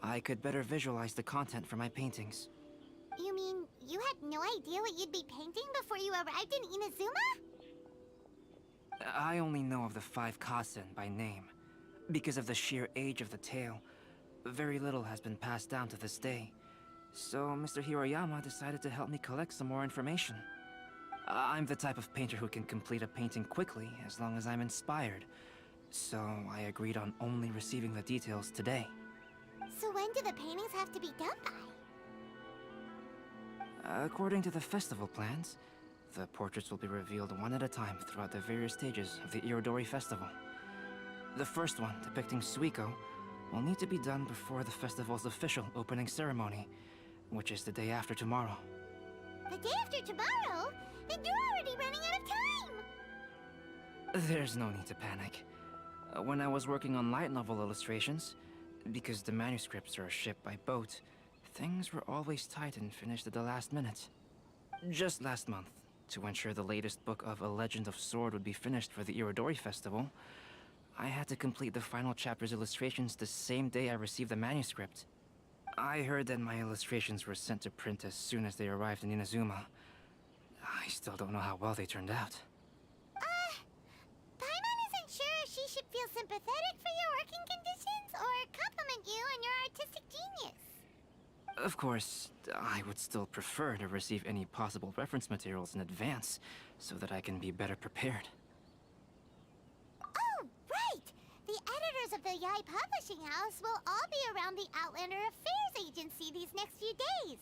I could better visualize the content for my paintings. You mean you had no idea what you'd be painting before you arrived in Inazuma? I only know of the 5 Kasen by name. Because of the sheer age of the tale, very little has been passed down to this day. So Mr. Hiroyama decided to help me collect some more information. I'm the type of painter who can complete a painting quickly as long as I'm inspired. So I agreed on only receiving the details today. So when do the paintings have to be done by? According to the festival plans, the portraits will be revealed one at a time throughout the various stages of the Irodori Festival. The first one, depicting Suiko, will need to be done before the festival's official opening ceremony, which is the day after tomorrow. The day after tomorrow? Then you're already running out of time! There's no need to panic. When I was working on light novel illustrations, because the manuscripts are shipped by boat, things were always tight and finished at the last minute. Just last month, to ensure the latest book of A Legend of Sword would be finished for the Irodori Festival, I had to complete the final chapter's illustrations the same day I received the manuscript. I heard that my illustrations were sent to print as soon as they arrived in Inazuma. I still don't know how well they turned out. Paimon Of course, I would still prefer to receive any possible reference materials in advance, so that I can be better prepared. Oh, right! The editors of the Yai Publishing House will all be around the Outlander Affairs Agency these next few days.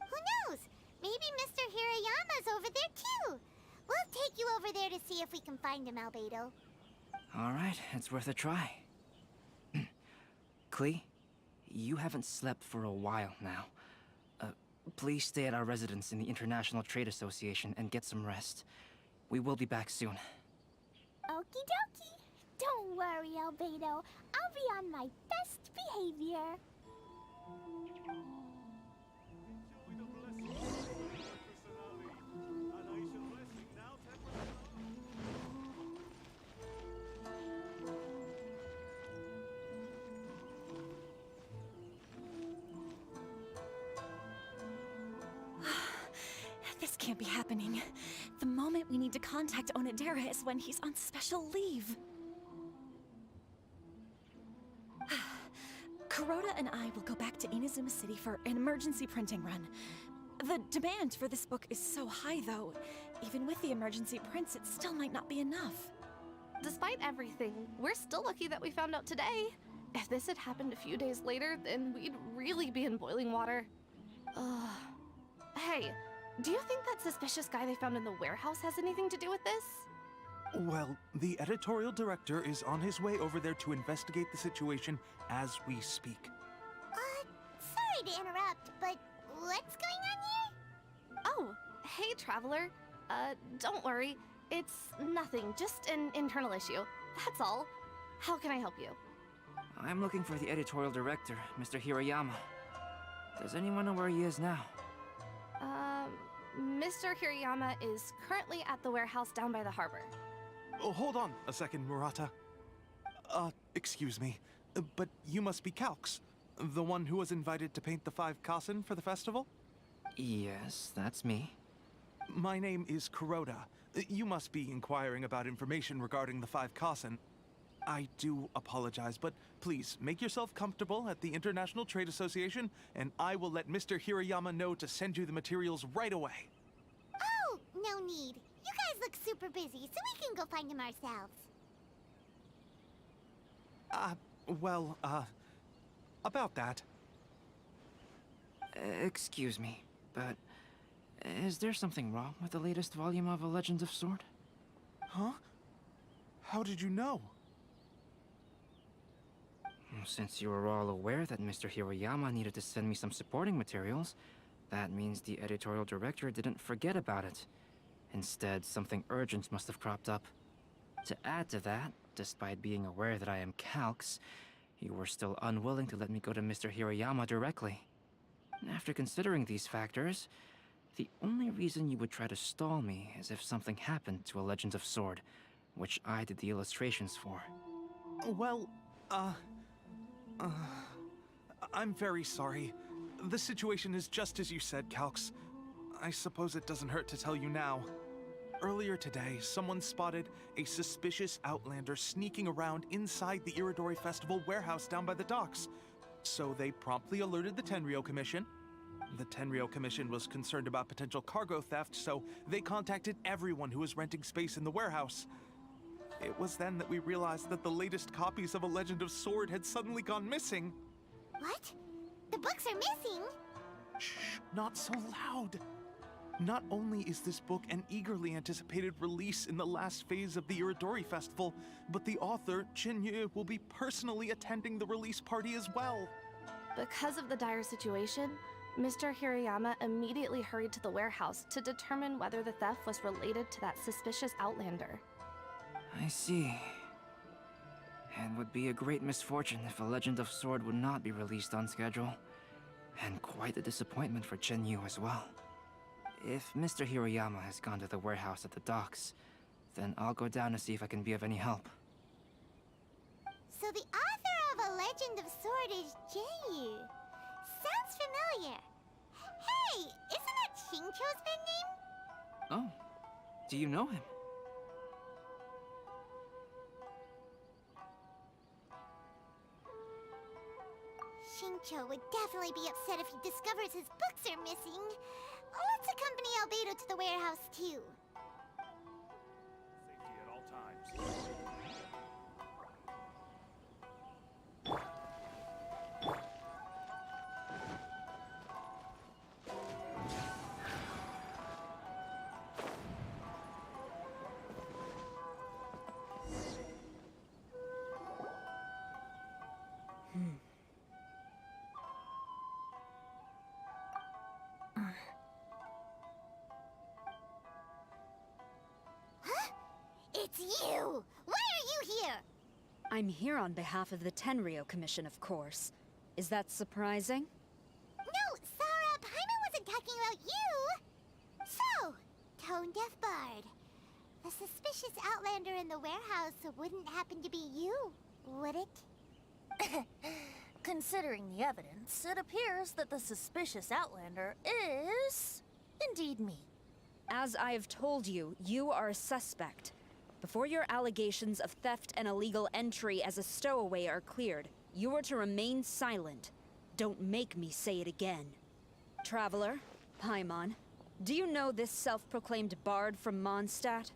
Who knows? Maybe Mr. Hirayama's over there too. We'll take you over there to see if we can find him, Albedo. Alright, it's worth a try. Klee, you haven't slept for a while now. Please stay at our residence in the International Trade Association and get some rest. We will be back soon. Okie dokie. Don't worry, Albedo. I'll be on my best behavior. This can't be happening. The moment we need to contact Onodera is when he's on special leave. Kuroda and I will go back to Inazuma City for an emergency printing run. The demand for this book is so high, though. Even with the emergency prints, it still might not be enough. Despite everything, we're still lucky that we found out today. If this had happened a few days later, then we'd really be in boiling water. Hey, do you think that suspicious guy they found in the warehouse has anything to do with this? Well, the editorial director is on his way over there to investigate the situation as we speak. Sorry to interrupt, but what's going on here? Oh, hey, Traveler. Don't worry. It's nothing, just an internal issue. That's all. How can I help you? I'm looking for the editorial director, Mr. Hirayama. Does anyone know where he is now? Mr. Hirayama is currently at the warehouse down by the harbor. Oh, hold on a second, Murata. Excuse me, but you must be Calx, the one who was invited to paint the 5 Kasen for the festival? Yes, that's me. My name is Kuroda. You must be inquiring about information regarding the 5 Kasen. I do apologize, but please make yourself comfortable at the International Trade Association, and I will let Mr. Hirayama know to send you the materials right away. Oh, no need. You guys look super busy, so we can go find him ourselves. About that. Excuse me, but is there something wrong with the latest volume of A Legend of Sword? Huh? How did you know? Since you were all aware that Mr. Hirayama needed to send me some supporting materials, that means the editorial director didn't forget about it. Instead, something urgent must have cropped up. To add to that, despite being aware that I am Calx, you were still unwilling to let me go to Mr. Hirayama directly. After considering these factors, the only reason you would try to stall me is if something happened to A Legend of Sword, which I did the illustrations for. Well, I'm very sorry. The situation is just as you said, Calx. I suppose it doesn't hurt to tell you now. Earlier today, someone spotted a suspicious outlander sneaking around inside the Iridori Festival warehouse down by the docks. So they promptly alerted the Tenryou Commission. The Tenryou Commission was concerned about potential cargo theft, so they contacted everyone who was renting space in the warehouse. It was then that we realized that the latest copies of A Legend of Sword had suddenly gone missing. What? The books are missing? Shh, not so loud. Not only is this book an eagerly anticipated release in the last phase of the Iridori Festival, but the author, Chin-Yu, will be personally attending the release party as well. Because of the dire situation, Mr. Hirayama immediately hurried to the warehouse to determine whether the theft was related to that suspicious outlander. I see. It would be a great misfortune if A Legend of Sword would not be released on schedule. And quite a disappointment for Chen-Yu as well. If Mr. Hirayama has gone to the warehouse at the docks, then I'll go down to see if I can be of any help. So the author of A Legend of Sword is Chen-Yu. Sounds familiar. Hey, isn't that Xingqiu's pen name? Oh, do you know him? Xingqiu? Concho would definitely be upset if he discovers his books are missing. Let's accompany Albedo to the warehouse, too. Safety at all times. It's you! Why are you here? I'm here on behalf of the Tenryo Commission, of course. Is that surprising? No, Sarah, Paimon wasn't talking about you! So, Tone-Deaf Bard. The suspicious outlander in the warehouse wouldn't happen to be you, would it? Considering the evidence, it appears that the suspicious outlander is indeed me. As I have told you, you are a suspect. Before your allegations of theft and illegal entry as a stowaway are cleared, you are to remain silent. Don't make me say it again. Traveler, Paimon, do you know this self-proclaimed bard from Mondstadt?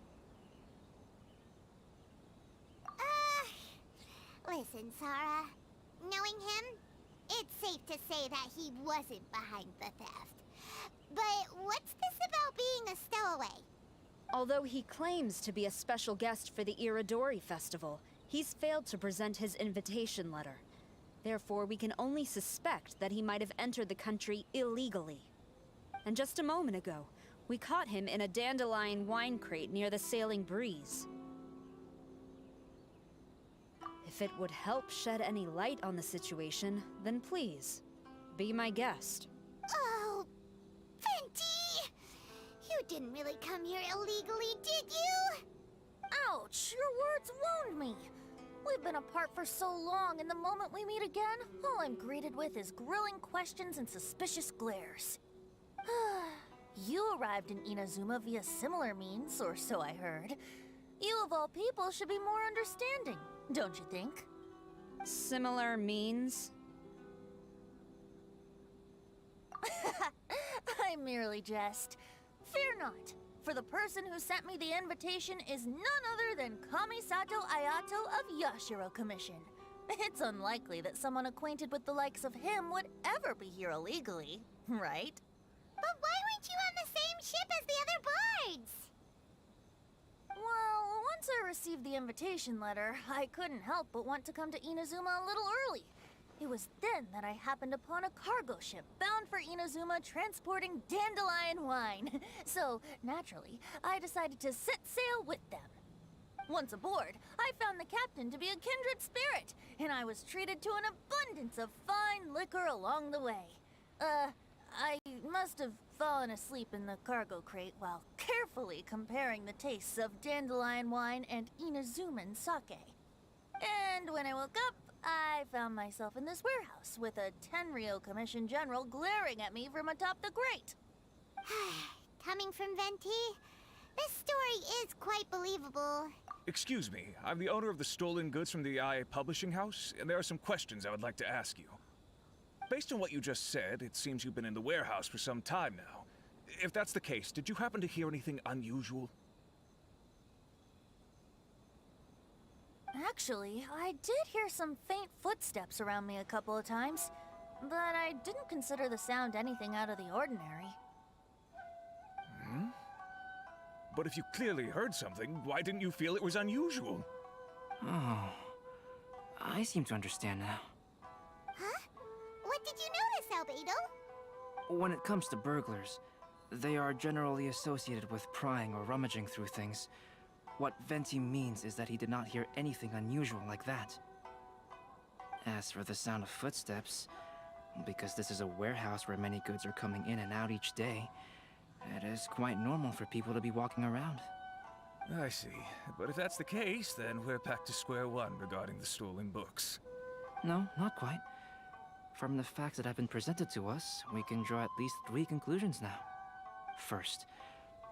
Listen, Sarah. Knowing him, it's safe to say that he wasn't behind the theft. But what's this about being a stowaway? Although he claims to be a special guest for the Iridori Festival, he's failed to present his invitation letter. Therefore, we can only suspect that he might have entered the country illegally. And just a moment ago, we caught him in a dandelion wine crate near the Sailing Breeze. If it would help shed any light on the situation, then please, be my guest. Oh, Venti! You didn't really come here illegally, did you? Ouch! Your words wound me. We've been apart for so long, and the moment we meet again, all I'm greeted with is grilling questions and suspicious glares. You arrived in Inazuma via similar means, or so I heard. You of all people should be more understanding, don't you think? Similar means? I merely jest. Fear not, for the person who sent me the invitation is none other than Kamisato Ayato of Yashiro Commission. It's unlikely that someone acquainted with the likes of him would ever be here illegally, right? But why weren't you on the same ship as the other bards? Well, once I received the invitation letter, I couldn't help but want to come to Inazuma a little early. It was then that I happened upon a cargo ship bound for Inazuma transporting dandelion wine. So, naturally, I decided to set sail with them. Once aboard, I found the captain to be a kindred spirit, and I was treated to an abundance of fine liquor along the way. I must have fallen asleep in the cargo crate while carefully comparing the tastes of dandelion wine and Inazuman sake. And when I woke up, I found myself in this warehouse with a Tenryo Commission General glaring at me from atop the grate. Coming from Venti, this story is quite believable. Excuse me, I'm the owner of the stolen goods from the IA publishing house, and there are some questions I would like to ask you. Based on what you just said, it seems you've been in the warehouse for some time now. If that's the case, did you happen to hear anything unusual? Actually, I did hear some faint footsteps around me a couple of times, but I didn't consider the sound anything out of the ordinary. Hmm? But if you clearly heard something, why didn't you feel it was unusual? Oh, I seem to understand now. Huh? What did you notice, Albedo? When it comes to burglars, they are generally associated with prying or rummaging through things. What Venti means is that he did not hear anything unusual like that. As for the sound of footsteps, because this is a warehouse where many goods are coming in and out each day, it is quite normal for people to be walking around. I see. But if that's the case, then we're back to square one regarding the stolen books. No, not quite. From the facts that have been presented to us, we can draw at least 3 conclusions now. First,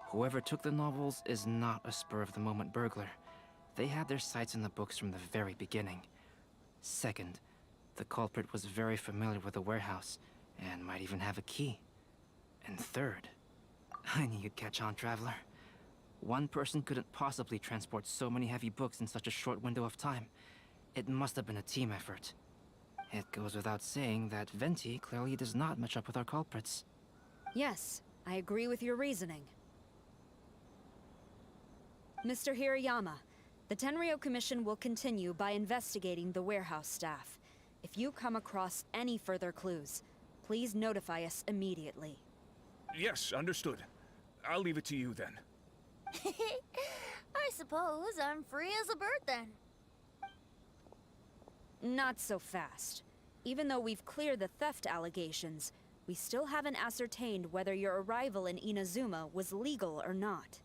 whoever took the novels is not a spur-of-the-moment burglar. They had their sights on the books from the very beginning. Second, The culprit was very familiar with the warehouse, and might even have a key. And third, I knew you'd catch on, Traveler. One person couldn't possibly transport so many heavy books in such a short window of time. It must have been a team effort. It goes without saying that Venti clearly does not match up with our culprits. Yes, I agree with your reasoning. Mr. Hirayama, the Tenryo Commission will continue by investigating the warehouse staff. If you come across any further clues, please notify us immediately. Yes, understood. I'll leave it to you then. I suppose I'm free as a bird then. Not so fast. Even though we've cleared the theft allegations, we still haven't ascertained whether your arrival in Inazuma was legal or not.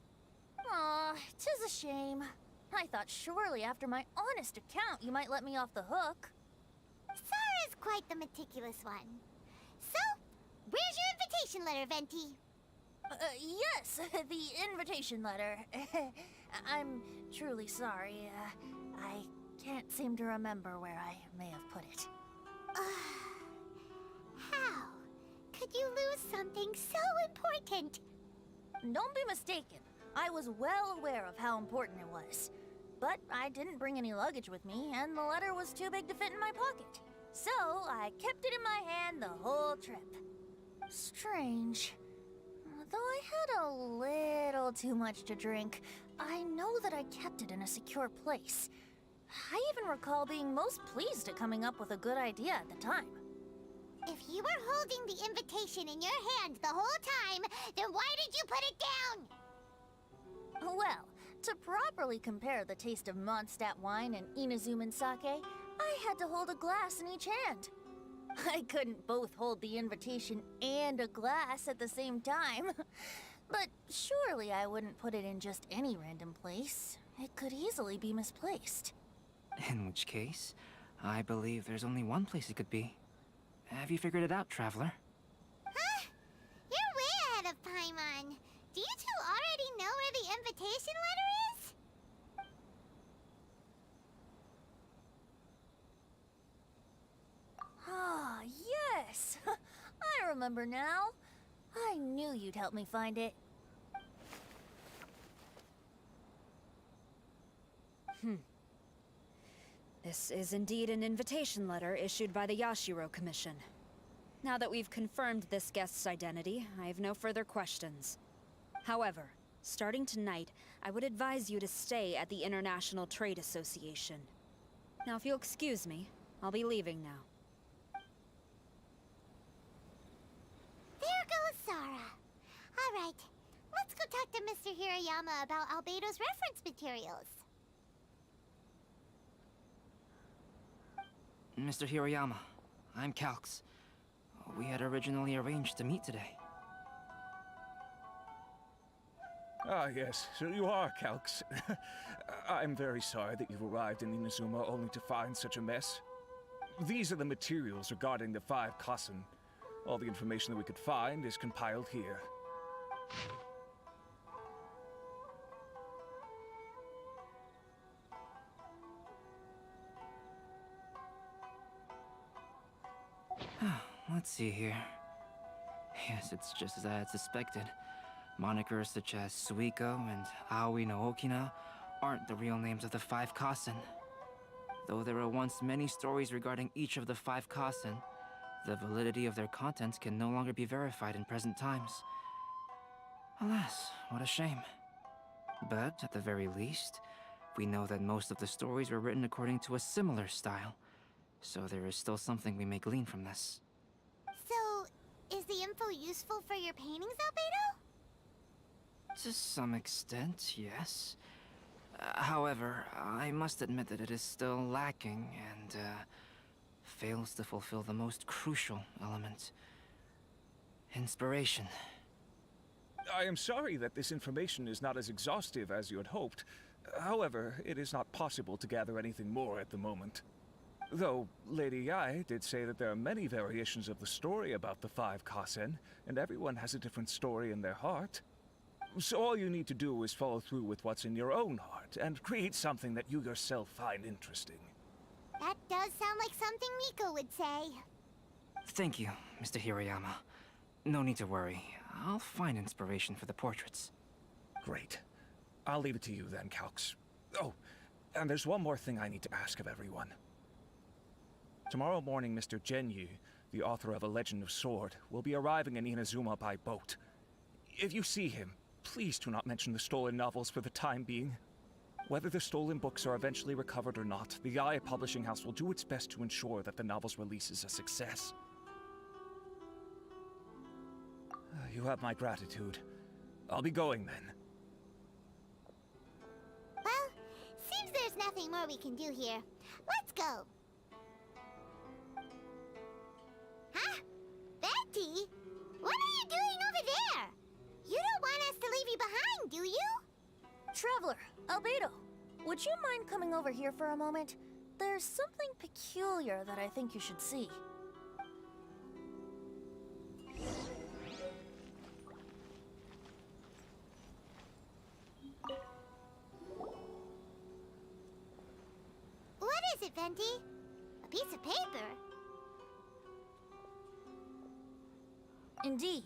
Aw, 'tis a shame. I thought surely after my honest account you might let me off the hook. Sara's quite the meticulous one. So, where's your invitation letter, Venti? Yes, the invitation letter. I'm truly sorry. I can't seem to remember where I may have put it. How could you lose something so important? Don't be mistaken. I was well aware of how important it was. But I didn't bring any luggage with me, and the letter was too big to fit in my pocket. So I kept it in my hand the whole trip. Strange. Though I had a little too much to drink, I know that I kept it in a secure place. I even recall being most pleased at coming up with a good idea at the time. If you were holding the invitation in your hand the whole time, then why did you put it down? Well, to properly compare the taste of Mondstadt wine and Inazuman sake, I had to hold a glass in each hand. I couldn't both hold the invitation and a glass at the same time. But surely I wouldn't put it in just any random place. It could easily be misplaced. In which case, I believe there's only one place it could be. Have you figured it out, Traveler? Huh? You're way ahead of Paimon. Do you two already know where the invitation letter is? Ah, yes! I remember now. I knew you'd help me find it. This is indeed an invitation letter issued by the Yashiro Commission. Now that we've confirmed this guest's identity, I have no further questions. However, starting tonight, I would advise you to stay at the International Trade Association. Now, if you'll excuse me, I'll be leaving now. There goes Sara. All right, let's go talk to Mr. Hirayama about Albedo's reference materials. Mr. Hirayama, I'm Calx. We had originally arranged to meet today. Ah, yes, so you are Calx. I'm very sorry that you've arrived in Inazuma only to find such a mess. These are the materials regarding the 5 Kassen. All the information that we could find is compiled here. Let's see here. Yes, it's just as I had suspected. Monikers such as Suiko and Aoi no Okina aren't the real names of the 5 Kassen. Though there were once many stories regarding each of the 5 Kassen, the validity of their contents can no longer be verified in present times. Alas, what a shame. But at the very least, we know that most of the stories were written according to a similar style, so there is still something we may glean from this. So, is the info useful for your paintings, Albedo? To some extent, yes. However, I must admit that it is still lacking and fails to fulfill the most crucial element. Inspiration. I am sorry that this information is not as exhaustive as you had hoped. However, it is not possible to gather anything more at the moment. Though, Lady Yae did say that there are many variations of the story about the 5 Kassen, and everyone has a different story in their heart. So all you need to do is follow through with what's in your own heart, and create something that you yourself find interesting. That does sound like something Miko would say. Thank you, Mr. Hiroyama. No need to worry. I'll find inspiration for the portraits. Great. I'll leave it to you then, Calx. Oh, and there's one more thing I need to ask of everyone. Tomorrow morning, Mr. Genyu, the author of A Legend of Sword, will be arriving in Inazuma by boat. If you see him, please do not mention the stolen novels for the time being. Whether the stolen books are eventually recovered or not, the IA Publishing House will do its best to ensure that the novel's release is a success. You have my gratitude. I'll be going then. Well, seems there's nothing more we can do here. Let's go. Huh? Betty? What are you doing over there? You don't want us to leave you behind, do you? Traveler, Albedo, would you mind coming over here for a moment? There's something peculiar that I think you should see. What is it, Venti? A piece of paper? Indeed.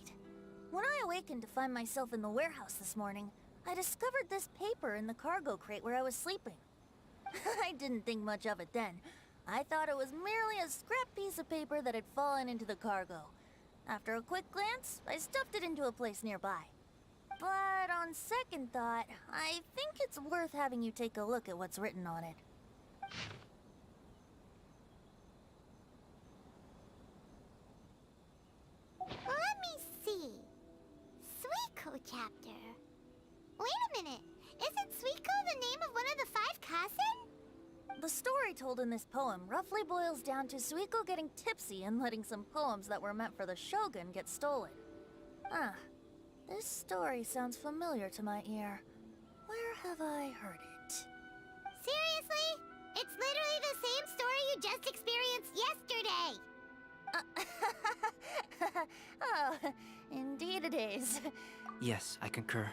When I awakened to find myself in the warehouse this morning, I discovered this paper in the cargo crate where I was sleeping. I didn't think much of it then. I thought it was merely a scrap piece of paper that had fallen into the cargo. After a quick glance, I stuffed it into a place nearby. But on second thought, I think it's worth having you take a look at what's written on it. Let me see. Suiko chapter. Wait a minute. Isn't Suiko the name of one of the 5 Kasen? The story told in this poem roughly boils down to Suiko getting tipsy and letting some poems that were meant for the Shogun get stolen. Ah, this story sounds familiar to my ear. Where have I heard it? Seriously? It's literally the same story you just experienced yesterday. Oh, indeed it is. Yes, I concur.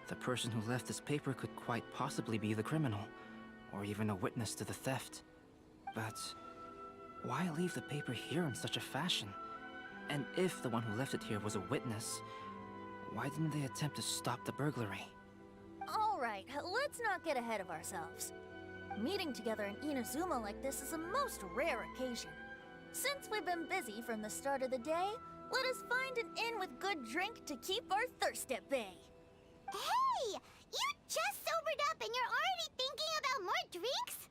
The person who left this paper could quite possibly be the criminal, or even a witness to the theft. But why leave the paper here in such a fashion? And if the one who left it here was a witness, why didn't they attempt to stop the burglary? All right, let's not get ahead of ourselves. Meeting together in Inazuma like this is a most rare occasion. Since we've been busy from the start of the day, let us find an inn with good drink to keep our thirst at bay. Hey! You just sobered up and you're already thinking about more drinks?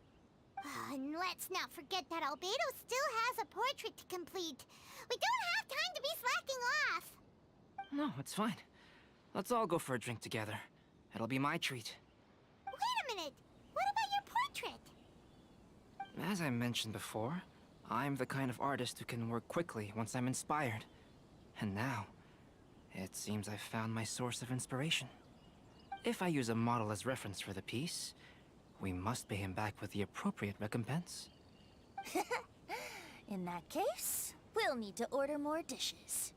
And let's not forget that Albedo still has a portrait to complete. We don't have time to be slacking off. No, it's fine. Let's all go for a drink together. It'll be my treat. Wait a minute. What about your portrait? As I mentioned before, I'm the kind of artist who can work quickly once I'm inspired. And now, it seems I've found my source of inspiration. If I use a model as reference for the piece, we must pay him back with the appropriate recompense. In that case, we'll need to order more dishes.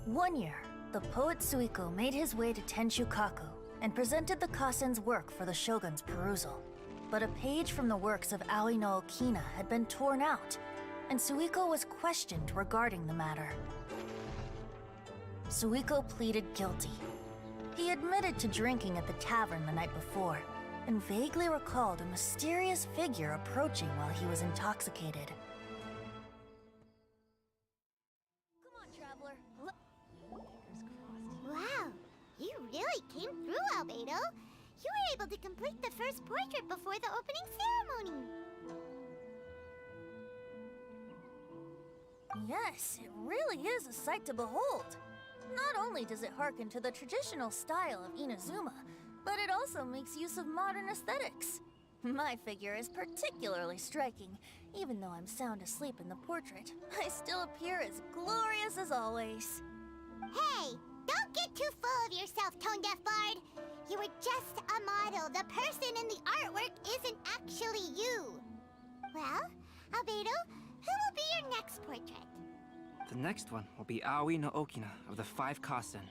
One year, the poet Suiko made his way to Tenshukaku and presented the Kasen's work for the Shogun's perusal. But a page from the works of Aoi no Okina had been torn out, and Suiko was questioned regarding the matter. Suiko pleaded guilty. He admitted to drinking at the tavern the night before, and vaguely recalled a mysterious figure approaching while he was intoxicated. Come on, traveler. Wow, you really came through, Albedo. You were able to complete the first portrait before the opening ceremony. Yes, it really is a sight to behold. Not only does it harken to the traditional style of Inazuma, but it also makes use of modern aesthetics. My figure is particularly striking. Even though I'm sound asleep in the portrait, I still appear as glorious as always. Hey, don't get too full of yourself, Tone Deaf Bard. You were just a model. The person in the artwork isn't actually you. Well, Albedo, who will be your next portrait? The next one will be Aoi no Okina of the 5 Kasen.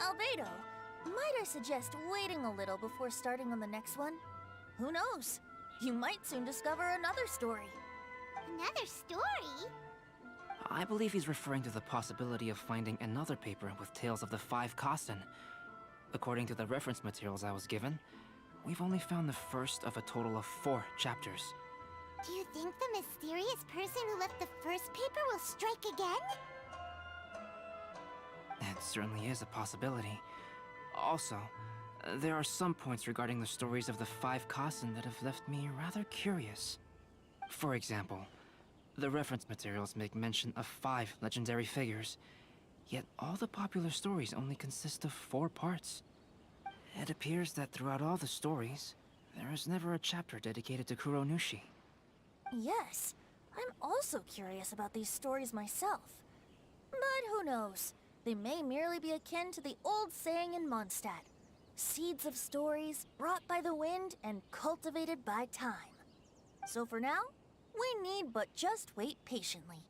Albedo, Might I suggest waiting a little before starting on the next one? Who knows? You might soon discover another story. Another story? I believe he's referring to the possibility of finding another paper with tales of the 5 Kassen. According to the reference materials I was given, we've only found the first of a total of 4 chapters. Do you think the mysterious person who left the first paper will strike again? It certainly is a possibility. Also, there are some points regarding the stories of the 5 Kassen that have left me rather curious. For example, the reference materials make mention of 5 legendary figures, yet all the popular stories only consist of 4 parts. It appears that throughout all the stories, there is never a chapter dedicated to Kuronushi. Yes, I'm also curious about these stories myself. But who knows? They may merely be akin to the old saying in Mondstadt. Seeds of stories brought by the wind and cultivated by time. So for now, we need but just wait patiently.